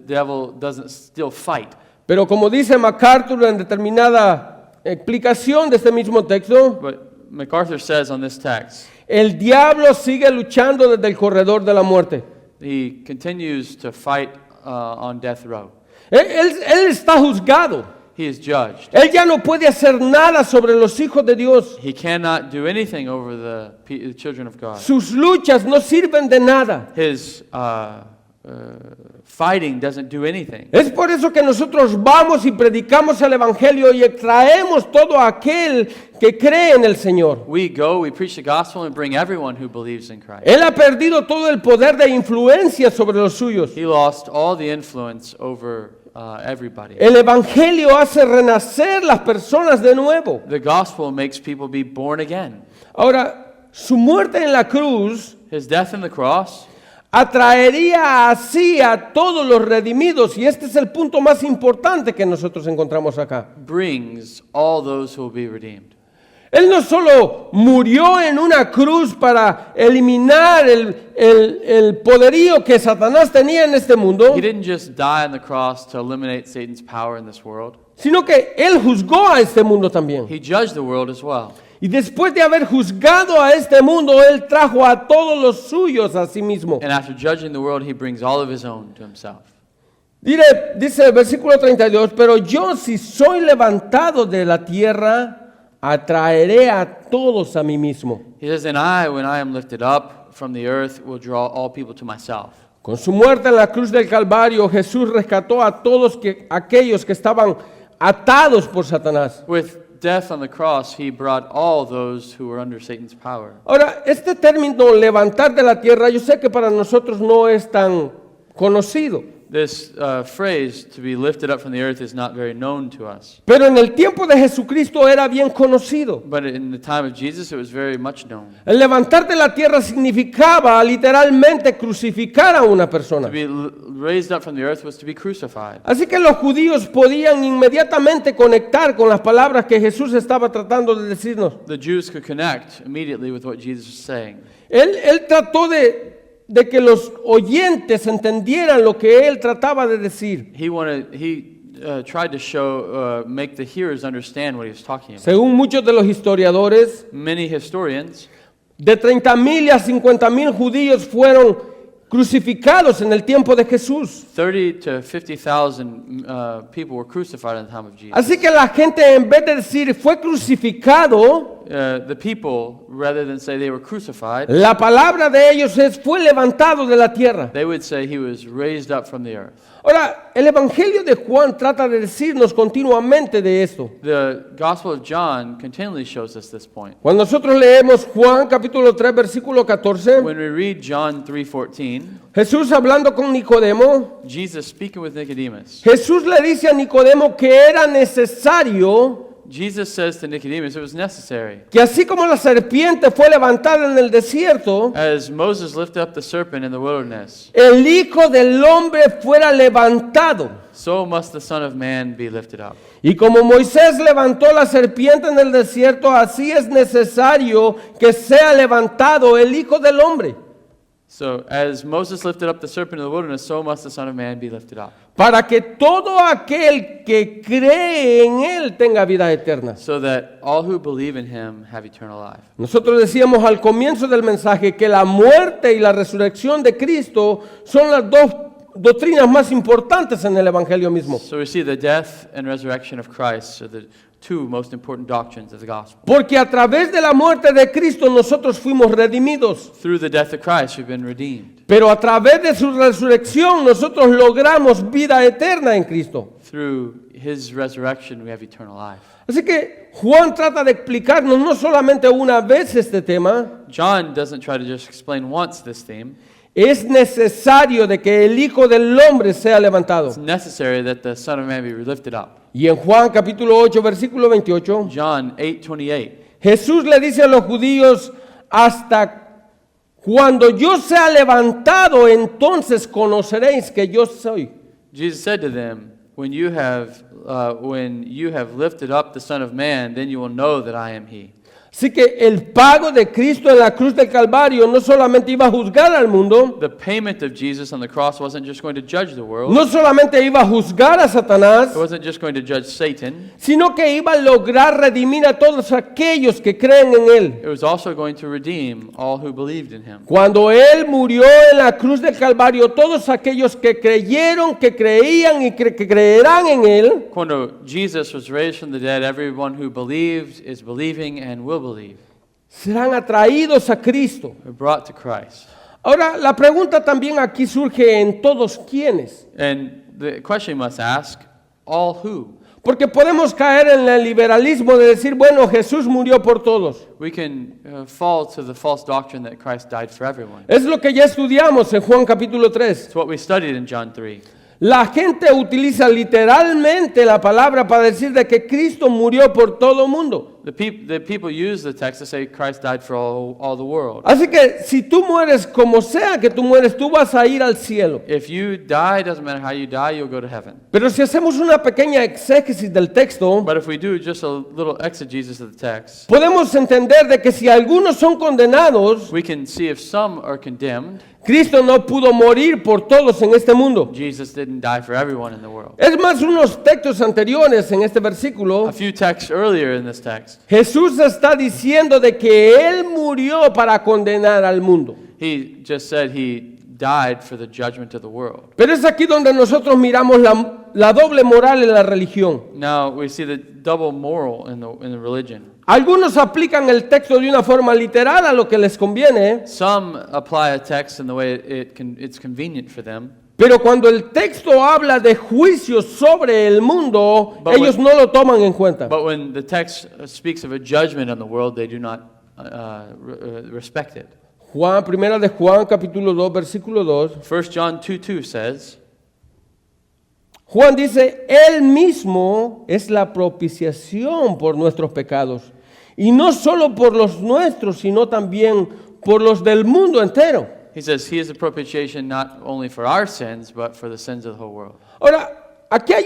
devil doesn't still fight. Pero como dice MacArthur en determinada explicación de este mismo texto, But MacArthur says on this text, el diablo sigue luchando desde el corredor de la muerte. he continues to fight on death row. Él está juzgado. He is judged. Él ya no puede hacer nada sobre los hijos de Dios. He cannot do anything over the children of God. Sus luchas no sirven de nada. His fighting doesn't do anything. Es por eso que nosotros vamos y predicamos el Evangelio y traemos todo aquel que cree en el Señor. We go, we preach the gospel, and bring everyone who believes in Christ. Él ha perdido todo el poder de influencia sobre los suyos. He lost all the influence over everybody. El Evangelio hace renacer las personas de nuevo. The gospel makes people be born again. Ahora, su muerte en la cruz His death on the cross atraería así a todos los redimidos, y este es el punto más importante que nosotros encontramos acá. brings all those who will be redeemed. Él no solo murió en una cruz para eliminar el poderío que Satanás tenía en este mundo, He didn't just die on the cross to eliminate Satan's power in this world. sino que Él juzgó a este mundo también. He judged the world as well. Y después de haber juzgado a este mundo, Él trajo a todos los suyos a sí mismo. And after judging the world, he brings all of his own to himself. Dice el versículo 32, pero yo si soy levantado de la tierra, atraeré a todos a mí mismo. He says, and I, when I am lifted up from the earth, will draw all people to myself. Con su muerte en la cruz del Calvario, Jesús rescató a todos aquellos que estaban atados por Satanás. With death on the cross, he brought all those who were under Satan's power. Ahora, este término levantar de la tierra, yo sé que para nosotros no es tan conocido. This phrase, to be lifted up from the earth, is not very known to us. Pero en el tiempo de Jesucristo era bien conocido. But in the time of Jesus, it was very much known. El levantar de la tierra significaba literalmente crucificar a una To persona. be raised up from the earth was to be crucified. Así que los judíos podían inmediatamente conectar con las palabras que Jesús estaba tratando de decirnos. The Jews could connect immediately with what Jesus was saying. Él trató de que los oyentes entendieran lo que él trataba de decir. He tried to show, make the hearers understand what he was talking about. Según muchos de los historiadores, Many historians, de 30,000 a 50,000 judíos fueron crucificados en el tiempo de Jesús. 30 to 50,000 people were crucified in the time of Jesus. Así que la gente, en vez de decir fue crucificado, The people, rather than say they were crucified, la palabra de ellos es fue levantado de la tierra. they would say he was raised up from the earth. Ahora, el Evangelio de Juan trata de decirnos continuamente de esto. The Gospel of John continually shows us this point. Cuando nosotros leemos Juan capítulo 3 versículo 14, When we read John 3:14, Jesús hablando con Jesus speaking with Nicodemus, Jesús le dice a Nicodemo que era necesario Jesus says to Nicodemus it was necessary. que así como la serpiente fue levantada en el desierto, As Moses lifted up the serpent in the wilderness, el Hijo del Hombre fuera levantado. so must the Son of Man be lifted up. Y como Moisés levantó la serpiente en el desierto, así es necesario que sea levantado el Hijo del Hombre, So as Moses lifted up the serpent in the wilderness, so must the Son of Man be lifted up. para que todo aquel que cree en Él tenga vida eterna. So that all who believe in him have eternal life. Nosotros decíamos al comienzo del mensaje que la muerte y la resurrección de Cristo son las dos doctrinas más importantes en el Evangelio mismo. So we see the death and resurrection of Christ are the two most important doctrines of the gospel. Porque a través de la muerte de Cristo nosotros fuimos redimidos. Through the death of Christ we've been redeemed. Pero a través de su resurrección nosotros logramos vida eterna en Cristo. Through his resurrection we have eternal life. Así que Juan trata de explicarnos no solamente una vez este tema, John doesn't try to just explain once this theme. es necesario de que el Hijo del Hombre sea levantado. It's necessary that the Son of Man be lifted up. Y en Juan capítulo 8, versículo 28, John 8:28. Jesús le dice a los judíos, hasta cuando yo sea levantado, entonces conoceréis que yo soy. Jesus said to them, when you have lifted up the Son of Man, then you will know that I am he. Así que el pago de Cristo en la cruz del Calvario no solamente iba a juzgar al mundo, The payment of Jesus on the cross wasn't just going to judge the world. no solamente iba a juzgar a Satanás, It wasn't just going to judge Satan. sino que iba a lograr redimir a todos aquellos que creen en Él. It was also going to redeem all who believed in him. Cuando Él murió en la cruz del Calvario, todos aquellos que creyeron, que creían y que creerán en Él, Cuando Jesus was raised from the dead, everyone who believed is believing and will believe. serán atraídos a Cristo. Are brought to Christ. Ahora, la pregunta también aquí surge en todos quienes. And the question you must ask, all who? Porque podemos caer en el liberalismo de decir, bueno, Jesús murió por todos. We can fall to the false doctrine that Christ died for everyone. Es lo que ya estudiamos en Juan capítulo 3. It's what we studied in John 3. La gente utiliza literalmente la palabra para decir de que Cristo murió por todo el mundo. The people use the text to say Christ died for all the world. Así que si tú mueres como sea que tú mueres, tú vas a ir al cielo. If you die, doesn't matter how you die, you'll go to heaven. Pero si hacemos una pequeña exégesis del texto, But if we do just a little exegesis of the text, podemos entender de que si algunos son condenados, we can see if some are condemned, Cristo no pudo morir por todos en este mundo. Jesus didn't die for everyone in the world. Es más, unos textos anteriores en este versículo, A few texts earlier in this text, Jesús está diciendo de que Él murió para condenar al mundo. he just said he died for the judgment of the world. Pero es aquí donde nosotros miramos la doble moral en la religión. Now we see the double moral in the religion. Algunos aplican el texto de una forma literal a lo que les conviene, Some apply a text in the way it's convenient for them. pero cuando el texto habla de juicio sobre el mundo, But ellos no lo toman en cuenta. But when the text speaks of a judgment on the world, they do not respect it. Primera de Juan, capítulo 2, versículo 2. 1 John 2:2 says, Juan dice, Él mismo es la propiciación por nuestros pecados. Y no solo por los nuestros, sino también por los del mundo entero. he says, he is a propitiation not only for our sins, but for the sins of the whole world. Ahora, aquí hay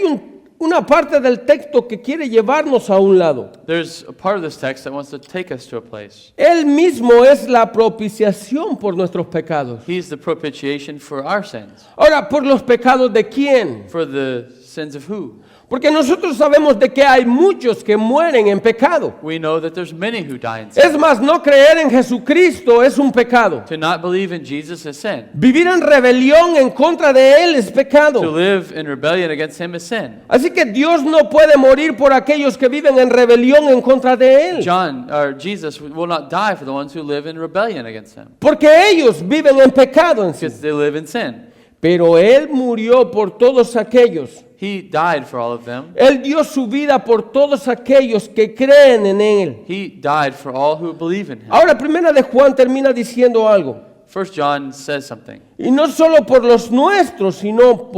una parte del texto que quiere llevarnos a un lado. There's a part of this text that wants to take us to a place. Él mismo es la propiciación por nuestros pecados. He's the propitiation for our sins. Ahora, ¿por los pecados de quién? For the sins of who? Porque nosotros sabemos de que hay muchos que mueren en pecado. We know that there's many who die in sin. Es más, no creer en Jesucristo es un pecado. To not believe in Jesus is sin. Vivir en rebelión en contra de Él es To pecado. live in rebellion against him is sin. Así que Dios no puede morir por aquellos que viven en rebelión en contra de Él. Jesus will not die for the ones who live in rebellion against him, Porque ellos viven en pecado en sí. because they live in sin. Pero Él murió por todos aquellos. He died for all of them. Él dio su vida por todos aquellos que creen en Él. He died for all who believe in him. Ahora, primera de Juan termina diciendo algo. 1 John says something. Y no solo por los nuestros, sino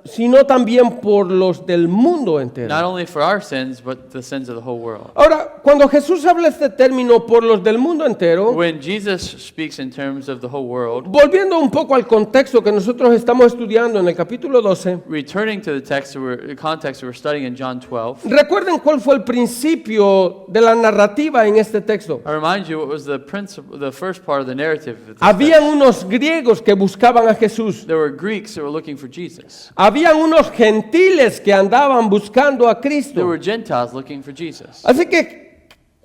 sino también por los del mundo entero. Not only for our sins, but the sins of the whole world. Ahora, cuando Jesús habla este término por los del mundo entero, When Jesus speaks in terms of the whole world, volviendo un poco al contexto que nosotros estamos estudiando en el capítulo 12, returning to the context that we're studying in John 12, recuerden cuál fue el principio de la narrativa en este texto. I remind you what was the first part of the narrative of this Habían text. unos griegos que buscaban a Jesús. There were Greeks that were looking for Jesus. Habían unos gentiles que andaban buscando a There Cristo. were Gentiles looking for Jesus. Así que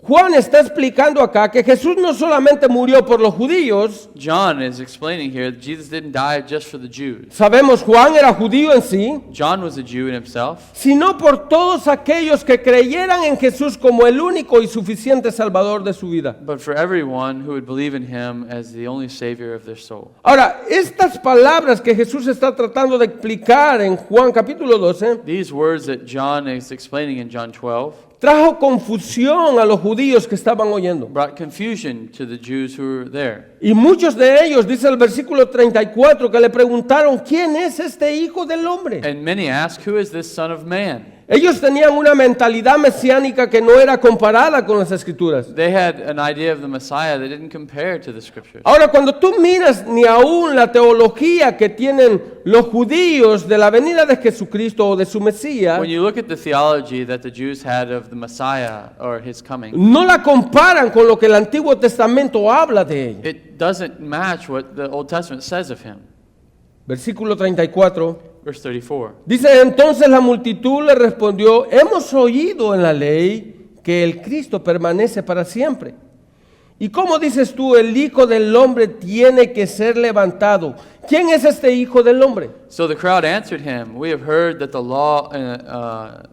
Juan está explicando acá que Jesús no solamente murió por los judíos. John is explaining here that Jesus didn't die just for the Jews. Sabemos, Juan era judío en sí, John was a Jew in himself, sino por todos aquellos que creyeran en Jesús como el único y suficiente Salvador de su vida. but for everyone who would believe in him as the only Savior of their soul. Ahora, estas palabras que Jesús está tratando de explicar en Juan capítulo 12, These words that John is explaining in John 12 trajo confusión a los judíos que estaban oyendo. brought confusion to the Jews who were there. Y muchos de ellos, dice el versículo 34, que le preguntaron, ¿quién es este Hijo del Hombre? And many ask, who is this Son of Man? Ellos tenían una mentalidad mesiánica que no era comparada con las Escrituras. They had an idea of the Messiah that didn't compare to the Scriptures. Ahora, cuando tú miras ni aún la teología que tienen los judíos de la venida de Jesucristo o de su Mesías, When you look at the theology that the Jews had of the Messiah or his coming, no la comparan con lo que el Antiguo Testamento habla de ella. it doesn't match what the Old Testament says of him. Versículo 34. Verse 34. Dice, entonces la multitud le respondió, hemos oído en la ley que el Cristo permanece para siempre. ¿Y cómo dices tú, el Hijo del Hombre tiene que ser levantado? ¿Quién es este Hijo del Hombre? So the crowd answered him, we have heard that the law,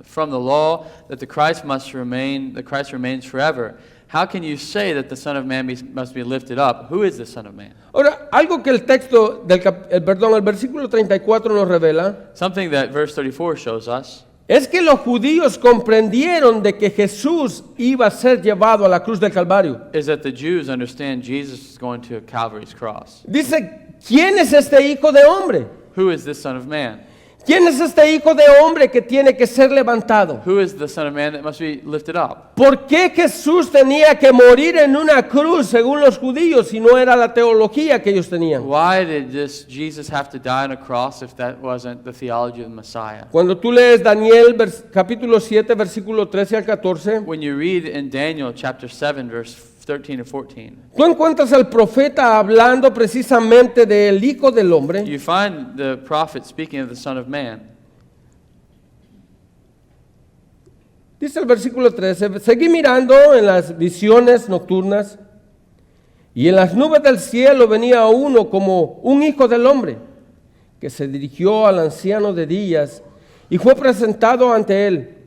from the law, that the Christ remains forever. How can you say that the Son of Man must be lifted up? Who is the Son of Man? Ahora, algo que el texto el versículo 34 nos revela, Something that verse 34 shows us es que los judíos comprendieron de que Jesús iba a ser llevado a la cruz del Calvario. is that the Jews understand Jesus is going to Calvary's cross. Dice, ¿quién es este Hijo de Hombre? Who is this Son of Man? ¿Quién es este Hijo de Hombre que tiene que ser levantado? Who is the Son of Man that must be lifted up? ¿Por qué Jesús tenía que morir en una cruz según los judíos si no era la teología que ellos tenían? Why did this Jesus have to die on a cross if that wasn't the theology of the Messiah? Cuando tú lees Daniel capítulo 7 versículo 13 al 14, When you read in Daniel chapter 7 verse 13 and 14, tú encuentras al profeta hablando precisamente del Hijo del Hombre. you find the prophet speaking of the Son of Man. Dice el versículo 13, seguí mirando en las visiones nocturnas y en las nubes del cielo venía uno como un hijo del hombre que se dirigió al anciano de días y fue presentado ante él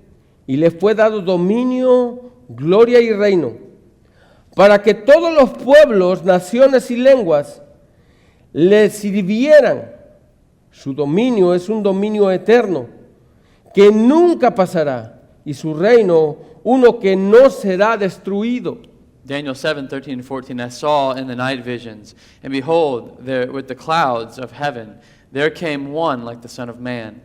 y le fue dado dominio, gloria y reino para que todos los pueblos, naciones y lenguas le sirvieran. Su dominio es un dominio eterno que nunca pasará. Y su reino, uno que no será destruido. Daniel 7, 13 and 14, I saw in the night visions, and behold, there with the clouds of heaven, there came one like the Son of Man.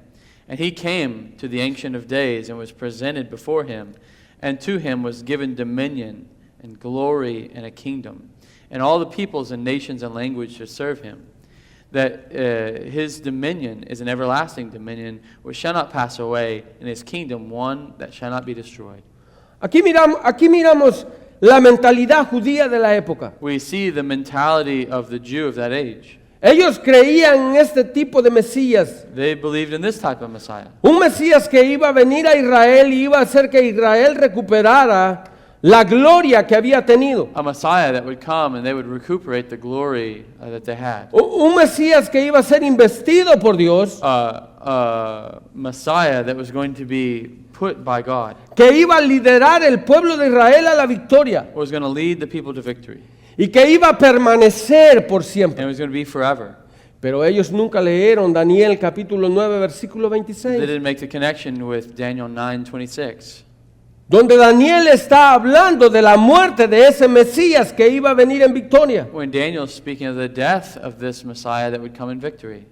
And he came to the Ancient of Days and was presented before him, and to him was given dominion and glory and a kingdom. And all the peoples and nations and languages should serve him. That his dominion is an everlasting dominion which shall not pass away, and his kingdom one that shall not be destroyed. Aquí miramos la mentalidad judía de la época. We see the mentality of the Jew of that age. Ellos creían en este tipo de Mesías. They believed in this type of Messiah. Un Mesías que iba a venir a Israel y iba a hacer que Israel recuperara la gloria que había tenido. A Messiah that would come and they would recuperate the glory that they had. Un Mesías que iba a ser investido por Dios. Messiah that was going to be put by God. Que iba a liderar el pueblo de Israel a la victoria. Was going to lead the people to victory. Y que iba a permanecer por And siempre. it was going to be forever. Pero ellos nunca leyeron Daniel capítulo 9 versículo They 26. didn't make the connection with Daniel 9:26. Donde Daniel está hablando de la muerte de ese Mesías que iba a venir en victoria. When Daniel's speaking of the death of this Messiah that would come in victory.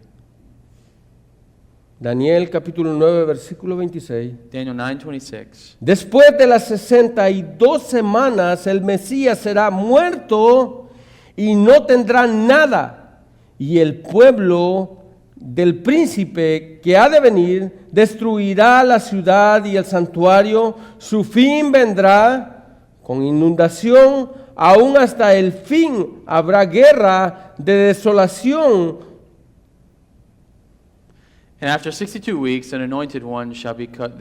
Daniel capítulo 9, versículo 26. Daniel 9:26. Después de las 62 semanas el Mesías será muerto y no tendrá nada. Y el pueblo del príncipe que ha de venir destruirá la ciudad y el santuario. Su fin vendrá con inundación. Aún hasta el fin habrá guerra de desolación. And after 62 weeks, an anointed one shall be cut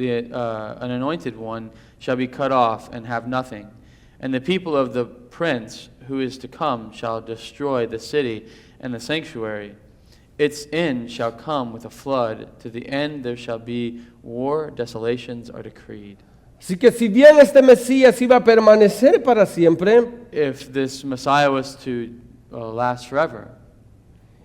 off and have nothing. And the people of the prince who is to come shall destroy the city and the sanctuary. Its end shall come with a flood. To the end there shall be war, desolations are decreed. Así que si bien este Mesías iba a permanecer para siempre, If this Messiah was to last forever,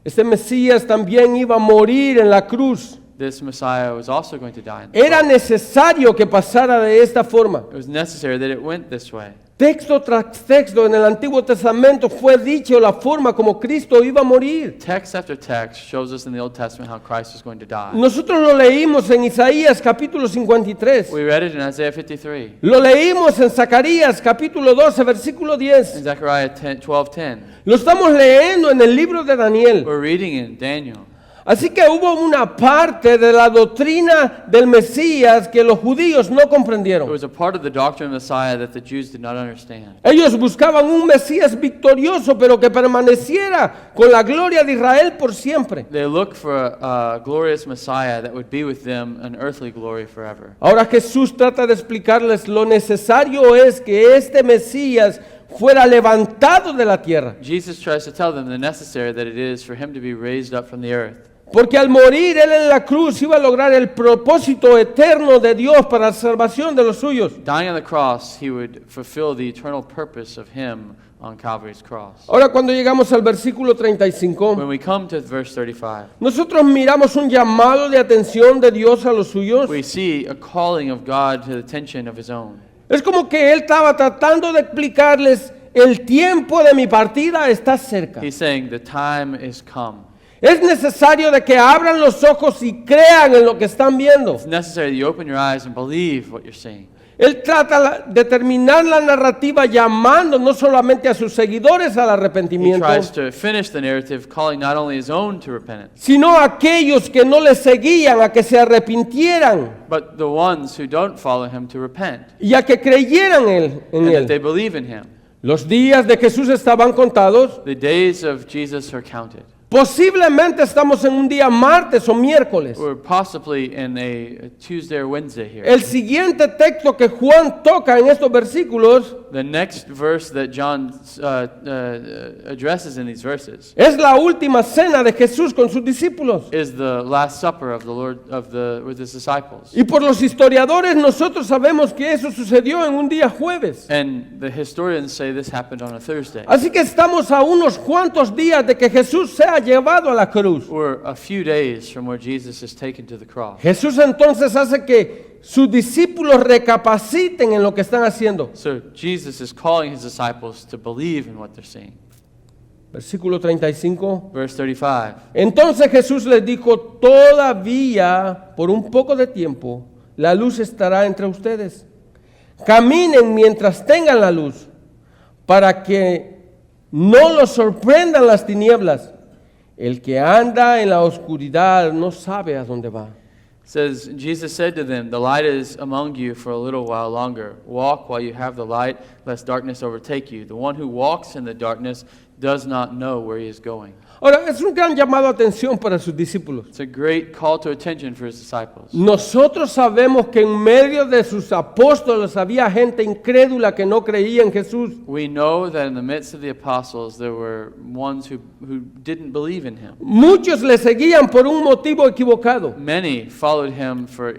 este Mesías también iba a morir en la cruz. this Messiah was also going to die. Era necesario que pasara de esta forma. It was necessary that it went this way. Texto tras texto en el Antiguo Testamento fue dicho la forma como Cristo iba a morir. Text after text shows us in the Old Testament how Christ is going to die. Nosotros lo leímos en Isaías capítulo 53. We read it in Isaiah 53, Lo leímos en Zacarías capítulo 12, versículo in 10. Zechariah 12:10. Lo estamos leyendo en el libro de Daniel. We're reading in Daniel. Así que hubo una parte de la doctrina del Mesías que los judíos no It comprendieron. was a part of the doctrine of Messiah that the Jews did not understand. Ellos buscaban un Mesías victorioso, pero que permaneciera con la gloria de Israel por siempre. They looked for a glorious Messiah that would be with them an earthly glory forever. Ahora Jesús trata de explicarles lo necesario es que este Mesías fuera levantado de la tierra. Jesus tries to tell them the necessary that it is for him to be raised up from the earth. Porque al morir él en la cruz iba a lograr el propósito eterno de Dios para la salvación de los suyos. Dying on the cross, he would fulfill the eternal purpose of him on Calvary's cross. Ahora cuando llegamos al versículo 35, When we come to verse 35, nosotros miramos un llamado de atención de Dios a los suyos. we see a calling of God to the attention of his own. Es como que él estaba tratando de explicarles, el tiempo de mi partida está cerca. He's saying the time is come. Es necesario de que abran los ojos y crean en lo que están viendo. It's necessary that you open your eyes and believe what you're seeing. Él trata de terminar la narrativa llamando no solamente a sus seguidores al He arrepentimiento, tries to finish the narrative calling not only his own to repentance, sino a aquellos que no le seguían a que se arrepintieran but the ones who don't follow him to repent, y a que creyeran en and that they él. believe in him. Los días de Jesús estaban contados. The days of Jesus are counted. Posiblemente estamos en un día martes o miércoles. We're possibly in a Tuesday or Wednesday here. El siguiente texto que Juan toca en estos versículos The next verse that John addresses in these verses es la última cena de Jesús con sus discípulos. is the Last Supper of the Lord with his disciples. Y por los historiadores nosotros sabemos que eso sucedió en un día jueves. And the historians say this happened on a Thursday. Así que estamos a unos cuantos días de que Jesús sea llevado a la cruz. We're a few days from where Jesus is taken to the cross. Jesús entonces hace que sus discípulos recapaciten en lo que están haciendo. So Jesus is calling his disciples to believe in what they're seeing. Versículo 35. Verse 35. Entonces Jesús les dijo, todavía por un poco de tiempo la luz estará entre ustedes. Caminen mientras tengan la luz, para que no los sorprendan las tinieblas. El que anda en la oscuridad no sabe a dónde va. Says, Jesus said to them, the light is among you for a little while longer. Walk while you have the light, lest darkness overtake you. The one who walks in the darkness does not know where he is going. Ahora, es un gran llamado a atención para sus discípulos. It's a great call to attention for his disciples. Nosotros sabemos que en medio de sus apóstoles había gente incrédula que no creía en Jesús. We know that in the midst of the apostles there were ones who didn't believe in him. Muchos le seguían por un motivo equivocado. Many followed him for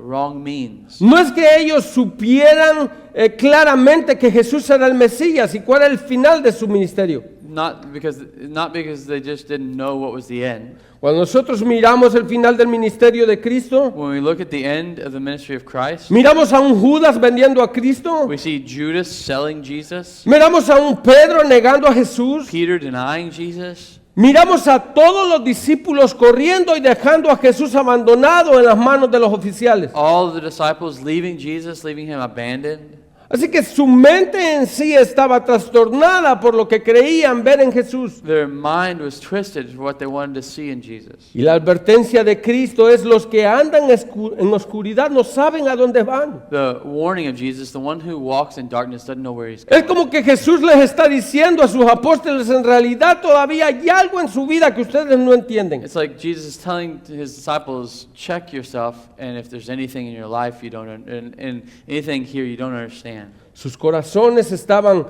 wrong means. No es que ellos supieran claramente que Jesús era el Mesías y cuál era el final de su ministerio. Not because they just didn't know what was the end. Cuando nosotros miramos el final del ministerio de Cristo, When we look at the end of the ministry of Christ, miramos a un Judas vendiendo a Cristo, we see Judas selling Jesus, miramos a un Pedro negando a Jesús, Peter denying Jesus, Miramos a todos los discípulos corriendo y dejando a Jesús abandonado en las manos de los oficiales. All of the disciples leaving Jesus, leaving him abandoned. Así que su mente en sí estaba trastornada por lo que creían ver en Jesús. Their mind was twisted for what they wanted to see in Jesus. Y la advertencia de Cristo es: los que andan en oscuridad no saben a dónde van. The warning of Jesus, the one who walks in darkness doesn't know where he's going. Es como que Jesús les está diciendo a sus apóstoles: en realidad todavía hay algo en su vida que ustedes no entienden. It's like Jesus is telling his disciples, check yourself, and if there's anything in your life you don't, and anything here you don't understand. Sus corazones estaban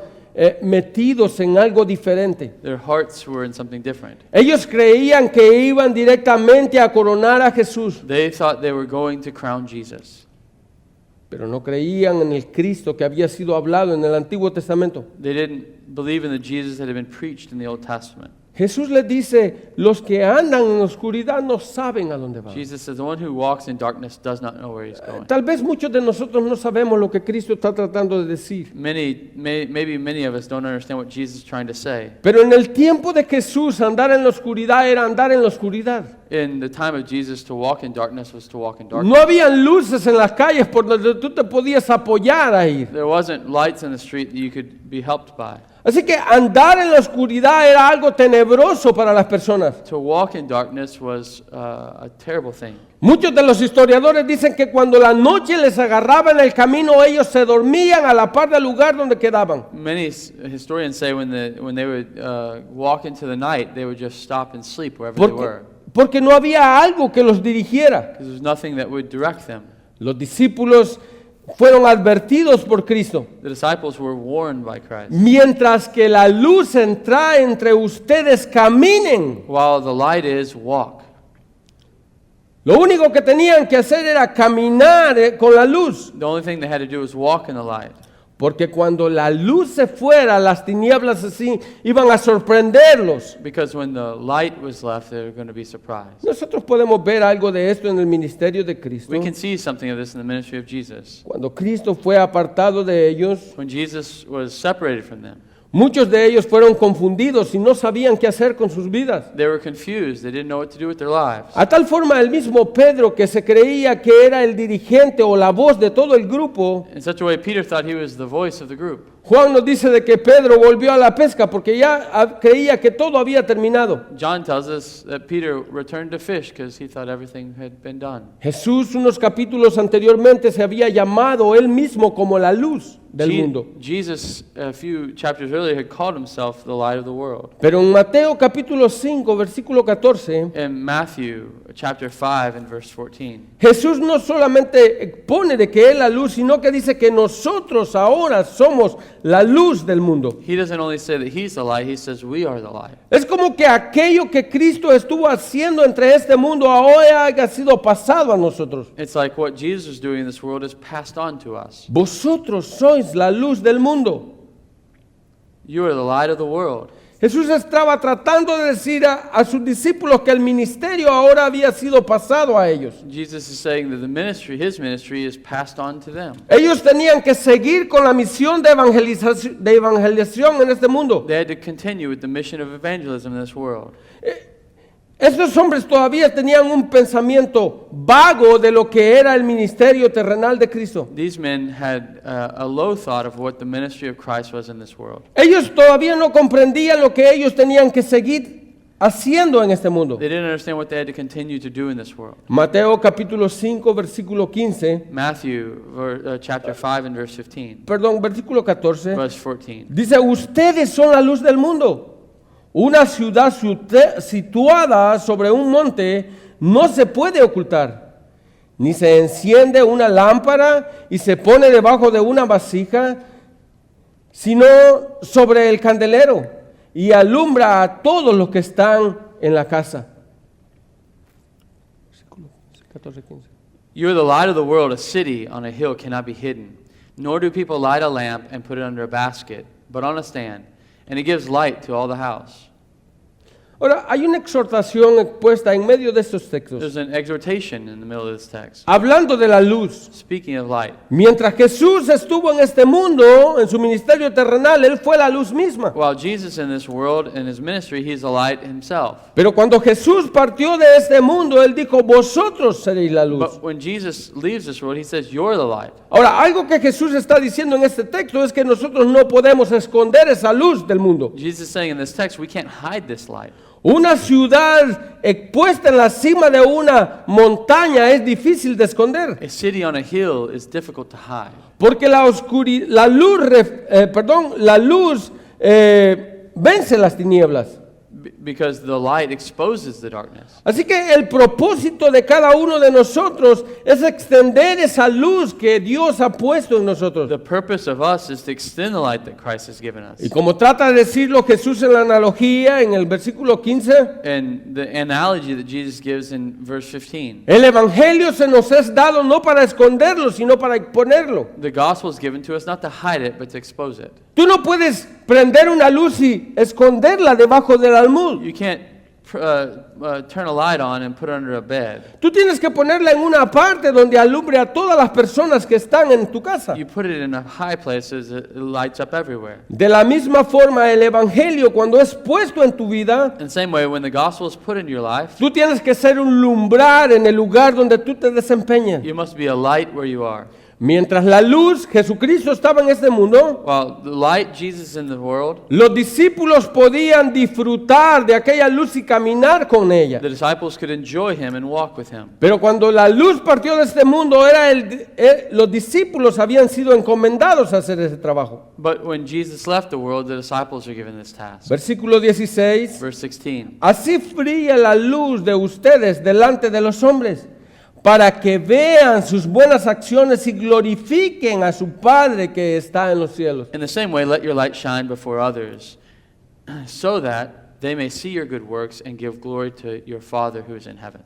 metidos en algo diferente. Their hearts were in something different. Ellos creían que iban directamente a coronar a Jesús, They thought they were going to crown Jesus. pero no creían en el Cristo que había sido hablado en el Antiguo Testamento. They didn't believe in the Jesus that had been preached in the Old Testament. Jesús les dice: los que andan en oscuridad no saben a dónde van. Jesus says, the one who walks in darkness does not know where he's going. Tal vez muchos de nosotros no sabemos lo que Cristo está tratando de decir. Maybe many of us don't understand what Jesus is trying to say. Pero en el tiempo de Jesús, andar en la oscuridad era andar en la oscuridad. In the time of Jesus, to walk in darkness was to walk in darkness. No habían luces en las calles por donde tú te podías apoyar a ir. There wasn't lights in the street that you could be helped by. Así que andar en la oscuridad era algo tenebroso para las personas. To walk in darkness was a terrible thing. Muchos de los historiadores dicen que cuando la noche les agarraba en el camino, ellos se dormían a la par del lugar donde quedaban. Many historians say when they would walk into the night, they would just stop and sleep wherever they were. Porque no había algo que los dirigiera. Because there's nothing that would direct them. Los discípulos fueron advertidos por Cristo. The disciples were warned by Christ. Mientras que la luz entra entre ustedes, caminen. While the light is, walk. Lo único que tenían que hacer era caminar con la luz. The only thing they had to do was walk in the light. Porque cuando la luz se fuera, las tinieblas así iban a sorprenderlos. Because when the light was left, they were going to be surprised. Nosotros podemos ver algo de esto en el ministerio de Cristo. We can see something of this in the ministry of Jesus. Cuando Cristo fue apartado de ellos, When Jesus was separated from them, muchos de ellos fueron confundidos y no sabían qué hacer con sus vidas. they were confused. They didn't know what to do with their lives. A tal forma, el mismo Pedro, que se creía que era el dirigente o la voz de todo el grupo, In such a way, Peter thought he was the voice of the group. Juan nos dice de que Pedro volvió a la pesca porque ya creía que todo había terminado. John tells us that Peter returned to fish because he thought everything had been done. Jesús, unos capítulos anteriormente, se había llamado él mismo como la luz del mundo. Jesus, a few chapters earlier, had called himself the light of the world. Pero en Mateo capítulo 5, versículo 14, In Matthew chapter 5 and verse 14, Jesús no solamente pone de que es la luz, sino que dice que nosotros ahora somos la luz del mundo. he doesn't only say that he's the light, he says we are the light. Es como que aquello que Cristo estuvo haciendo entre este mundo ahora haya sido pasado a nosotros. It's like what Jesus is doing in this world is passed on to us. Vosotros sois la luz del mundo. You are the light of the world. Jesús estaba tratando de decir a sus discípulos que el ministerio ahora había sido pasado a ellos. Jesus is saying that the ministry, his ministry, is passed on to them. Ellos tenían que seguir con la misión de evangelización en este mundo. They had to continue with the mission of evangelism in this world. Estos hombres todavía tenían un pensamiento vago de lo que era el ministerio terrenal de Cristo. These men had a low thought of what the ministry of Christ was in this world. Ellos todavía no comprendían lo que ellos tenían que seguir haciendo en este mundo. They didn't understand what they had to continue to do in this world. Mateo capítulo 5, versículo 15, Matthew chapter 5 and verse 15, perdón, versículo 14, verse 14. dice: ustedes son la luz del mundo. Una ciudad situada sobre un monte no se puede ocultar, ni se enciende una lámpara y se pone debajo de una vasija, sino sobre el candelero, y alumbra a todos los que están en la casa. Versículo 14-15. You are the light of the world. A city on a hill cannot be hidden. Nor do people light a lamp and put it under a basket, but on a stand, and it gives light to all the house. Ahora, hay una exhortación expuesta en medio de estos textos, There's an exhortation in the middle of this text, hablando de la luz. speaking of light. Mientras Jesús estuvo en este mundo, en su ministerio terrenal, Él fue la luz misma. While Jesus in this world, in his ministry, he's the light himself. Pero cuando Jesús partió de este mundo, Él dijo, vosotros seréis la luz. But when Jesus leaves this world, he says, you're the light. Ahora, algo que Jesús está diciendo en este texto es que nosotros no podemos esconder esa luz del mundo. Jesus is saying in this text, we can't hide this light. Una ciudad expuesta en la cima de una montaña es difícil de esconder, A city on a hill is difficult to hide. porque la luz vence las tinieblas. Because the light exposes the darkness. Así que el propósito de cada uno de nosotros es extender esa luz que Dios ha puesto en nosotros. The purpose of us is to extend the light that Christ has given us. Y como trata de decirlo Jesús en la analogía, en el versículo 15, And the analogy that Jesus gives in verse 15, el Evangelio se nos es dado no para esconderlo, sino para exponerlo. the gospel is given to us not to hide it, but to expose it. Tú no puedes prender una luz y esconderla debajo del almud. You can't turn a light on and put it under a bed. Tú tienes que ponerla en una parte donde alumbre a todas las personas que están en tu casa. You put it in a high place so that it lights up everywhere. De la misma forma, el Evangelio, cuando es puesto en tu vida, In the same way, when the gospel is put into your life, tú tienes que ser un lumbrar en el lugar donde tú te desempeñas. you must be a light where you are. Mientras la luz, Jesucristo, estaba en este mundo, While the light, Jesus is in the world, los discípulos podían disfrutar de aquella luz y caminar con ella. the disciples could enjoy him and walk with him. Pero cuando la luz partió de este mundo, los discípulos habían sido encomendados a hacer ese trabajo. But when Jesus left the world, the disciples are given this task. Versículo 16. Verse 16. Así brilla la luz de ustedes delante de los hombres, para que vean sus buenas acciones y glorifiquen a su Padre que está en los cielos. In the same way, let your light shine before others, so that they may see your good works and give glory to your Father who is in heaven.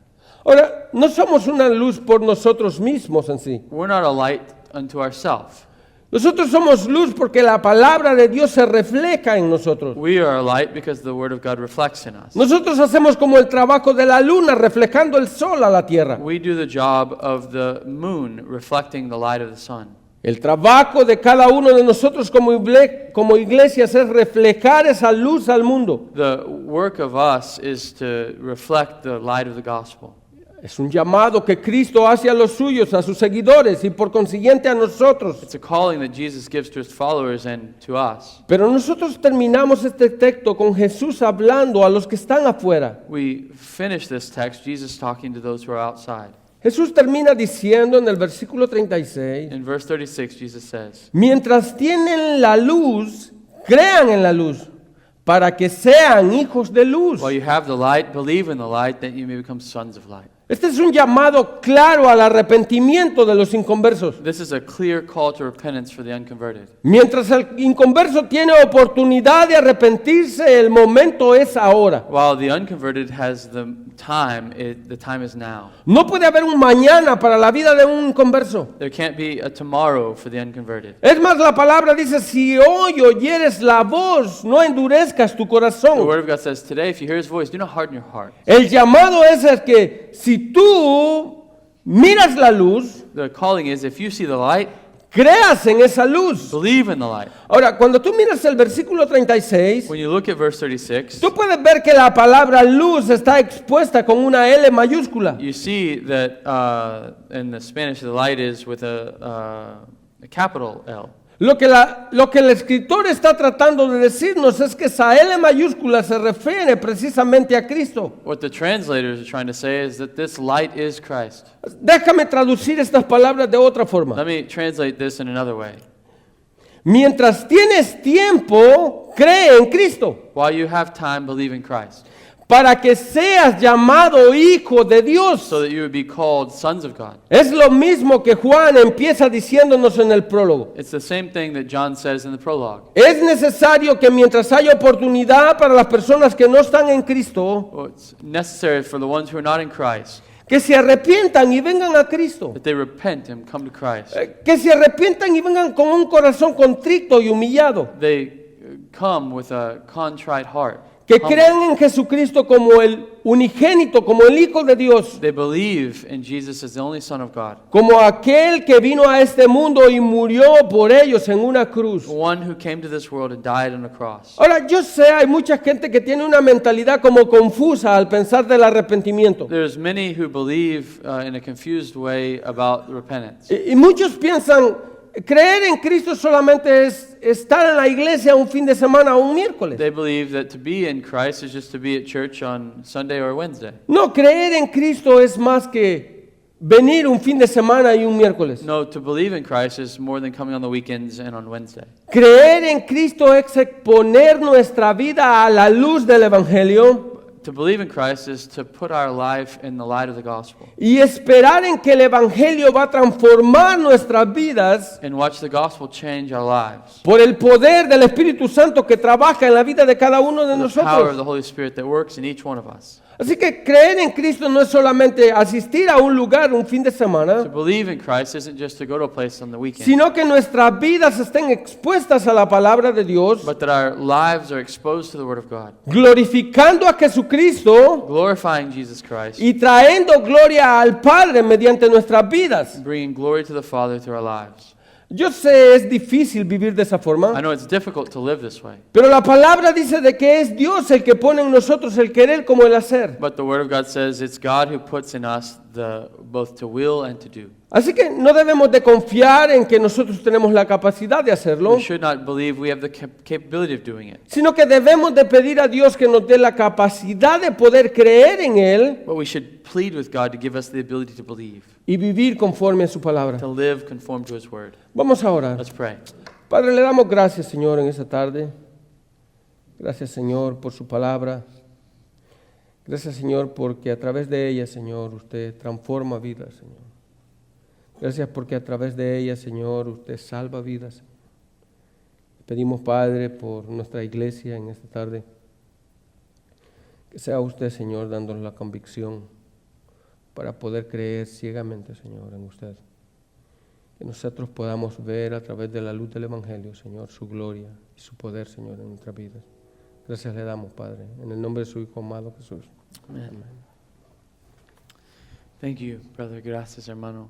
Ahora, no somos una luz por nosotros mismos en sí. We're not a light unto ourselves. Nosotros somos luz porque la palabra de Dios se refleja en nosotros. We are a light because the Word of God reflects in us. Nosotros hacemos como el trabajo de la luna reflejando el sol a la tierra. We do the job of the moon reflecting the light of the sun. El trabajo de cada uno de nosotros como iglesias es reflejar esa luz al mundo. The work of us is to reflect the light of the gospel. Es un llamado que Cristo hace a los suyos, a sus seguidores y por consiguiente a nosotros. It's a calling that Jesus gives to his followers and to us. Pero nosotros terminamos este texto con Jesús hablando a los que están afuera. We finish this text, Jesus talking to those who are outside. Jesús termina diciendo en el versículo 36, In verse 36, Jesus says, mientras tienen la luz, crean en la luz, para que sean hijos de luz. while you have the light, believe in the light, that you may become sons of light. Este es un llamado claro al arrepentimiento de los inconversos. This is a clear call to repentance for the unconverted. Mientras el inconverso tiene oportunidad de arrepentirse, el momento es ahora. While the unconverted has the time is now. No puede haber un mañana para la vida de un inconverso. There can't be a tomorrow for the unconverted. Es más, la palabra dice, si hoy oyeres la voz, no endurezcas tu The corazón. Word of God says, today, if you hear his voice, do not harden your heart. El llamado es el que si tú miras la luz, The calling is, if you see the light, creas en esa luz. believe in the light. Ahora, cuando tú miras el versículo 36, When you look at verse 36, tú puedes ver que la palabra luz está expuesta con una L mayúscula. you see that in the Spanish, the light is with a capital L. Lo que el escritor está tratando de decirnos es que esa L mayúscula se refiere precisamente a Cristo. What the translators are trying to say is that this light is Christ. Déjame traducir estas palabras de otra forma. Let me translate this in another way. Mientras tienes tiempo, cree en Cristo, While you have time, believe in Christ, para que seas llamado hijo de Dios. so that you would be called sons of God. Es lo mismo que Juan empieza diciéndonos en el prólogo. It's the same thing that John says in the prologue. Es necesario que mientras haya oportunidad para las personas que no están en Cristo, Well, it's necessary for the ones who are not in Christ que se arrepientan y vengan a Cristo. that they repent and come to Christ. Que se arrepientan y vengan con un corazón contrito y humillado. They come with a contrite heart. que humble. creen en Jesucristo como el unigénito, como el Hijo de Dios, They believe in Jesus as the only Son of God, como aquel que vino a este mundo y murió por ellos en una cruz. the one who came to this world and died on a cross. Ahora, yo sé, hay mucha gente que tiene una mentalidad como confusa al pensar del arrepentimiento. There's many who believe in a confused way about repentance. Y muchos piensan, creer en Cristo solamente es estar en la iglesia un fin de semana o un miércoles. They believe that to be in Christ is just to be at church on Sunday or Wednesday. No, creer en Cristo es más que venir un fin de semana y un miércoles. No, to believe in Christ is more than coming on the weekends and on Wednesday. Creer en Cristo es exponer nuestra vida a la luz del Evangelio To believe in Christ is to put our life in the light of the gospel y esperar en que el Evangelio va a transformar nuestras vidas and watch the gospel change our lives. por el poder del Espíritu Santo que trabaja en la vida de cada uno de The power of the nosotros. Holy Spirit that works in each one of us. Así que creer en Cristo no es solamente asistir a un lugar un fin de To semana, believe in Christ isn't just to go to a place on the weekend, sino que nuestras vidas estén expuestas a la palabra de Dios, but that our lives are exposed to the Word of God, glorificando a Jesucristo glorifying Jesus Christ, y trayendo gloria al Padre mediante nuestras vidas. and bringing glory to the Father through our lives. Yo sé, es difícil vivir de esa I forma, know it's difficult to live this way, pero la palabra dice de que es Dios el que pone en nosotros el querer como el hacer. but the Word of God says it's God who puts in us both to will and to do. Así que no debemos de confiar en que nosotros tenemos la capacidad de hacerlo, We should not believe we have the capability of doing it, sino que debemos de pedir a Dios que nos dé la capacidad de poder creer en Él but we should plead with God to give us the ability to believe, y vivir conforme a su palabra. to live conform to His Word. Vamos a orar. Let's pray. Padre, le damos gracias, Señor, en esta tarde. Gracias, Señor, por su palabra. Gracias, Señor, porque a través de ella, Señor, usted transforma vidas, Señor. Gracias porque a través de ella, Señor, usted salva vidas. Pedimos, Padre, por nuestra iglesia en esta tarde, que sea usted, Señor, dándonos la convicción para poder creer ciegamente, Señor, en usted. Que nosotros podamos ver a través de la luz del Evangelio, Señor, su gloria y su poder, Señor, en nuestras vidas. Gracias le damos, Padre, en el nombre de su Hijo amado Jesús. Amen. Thank you, brother. Gracias, hermano.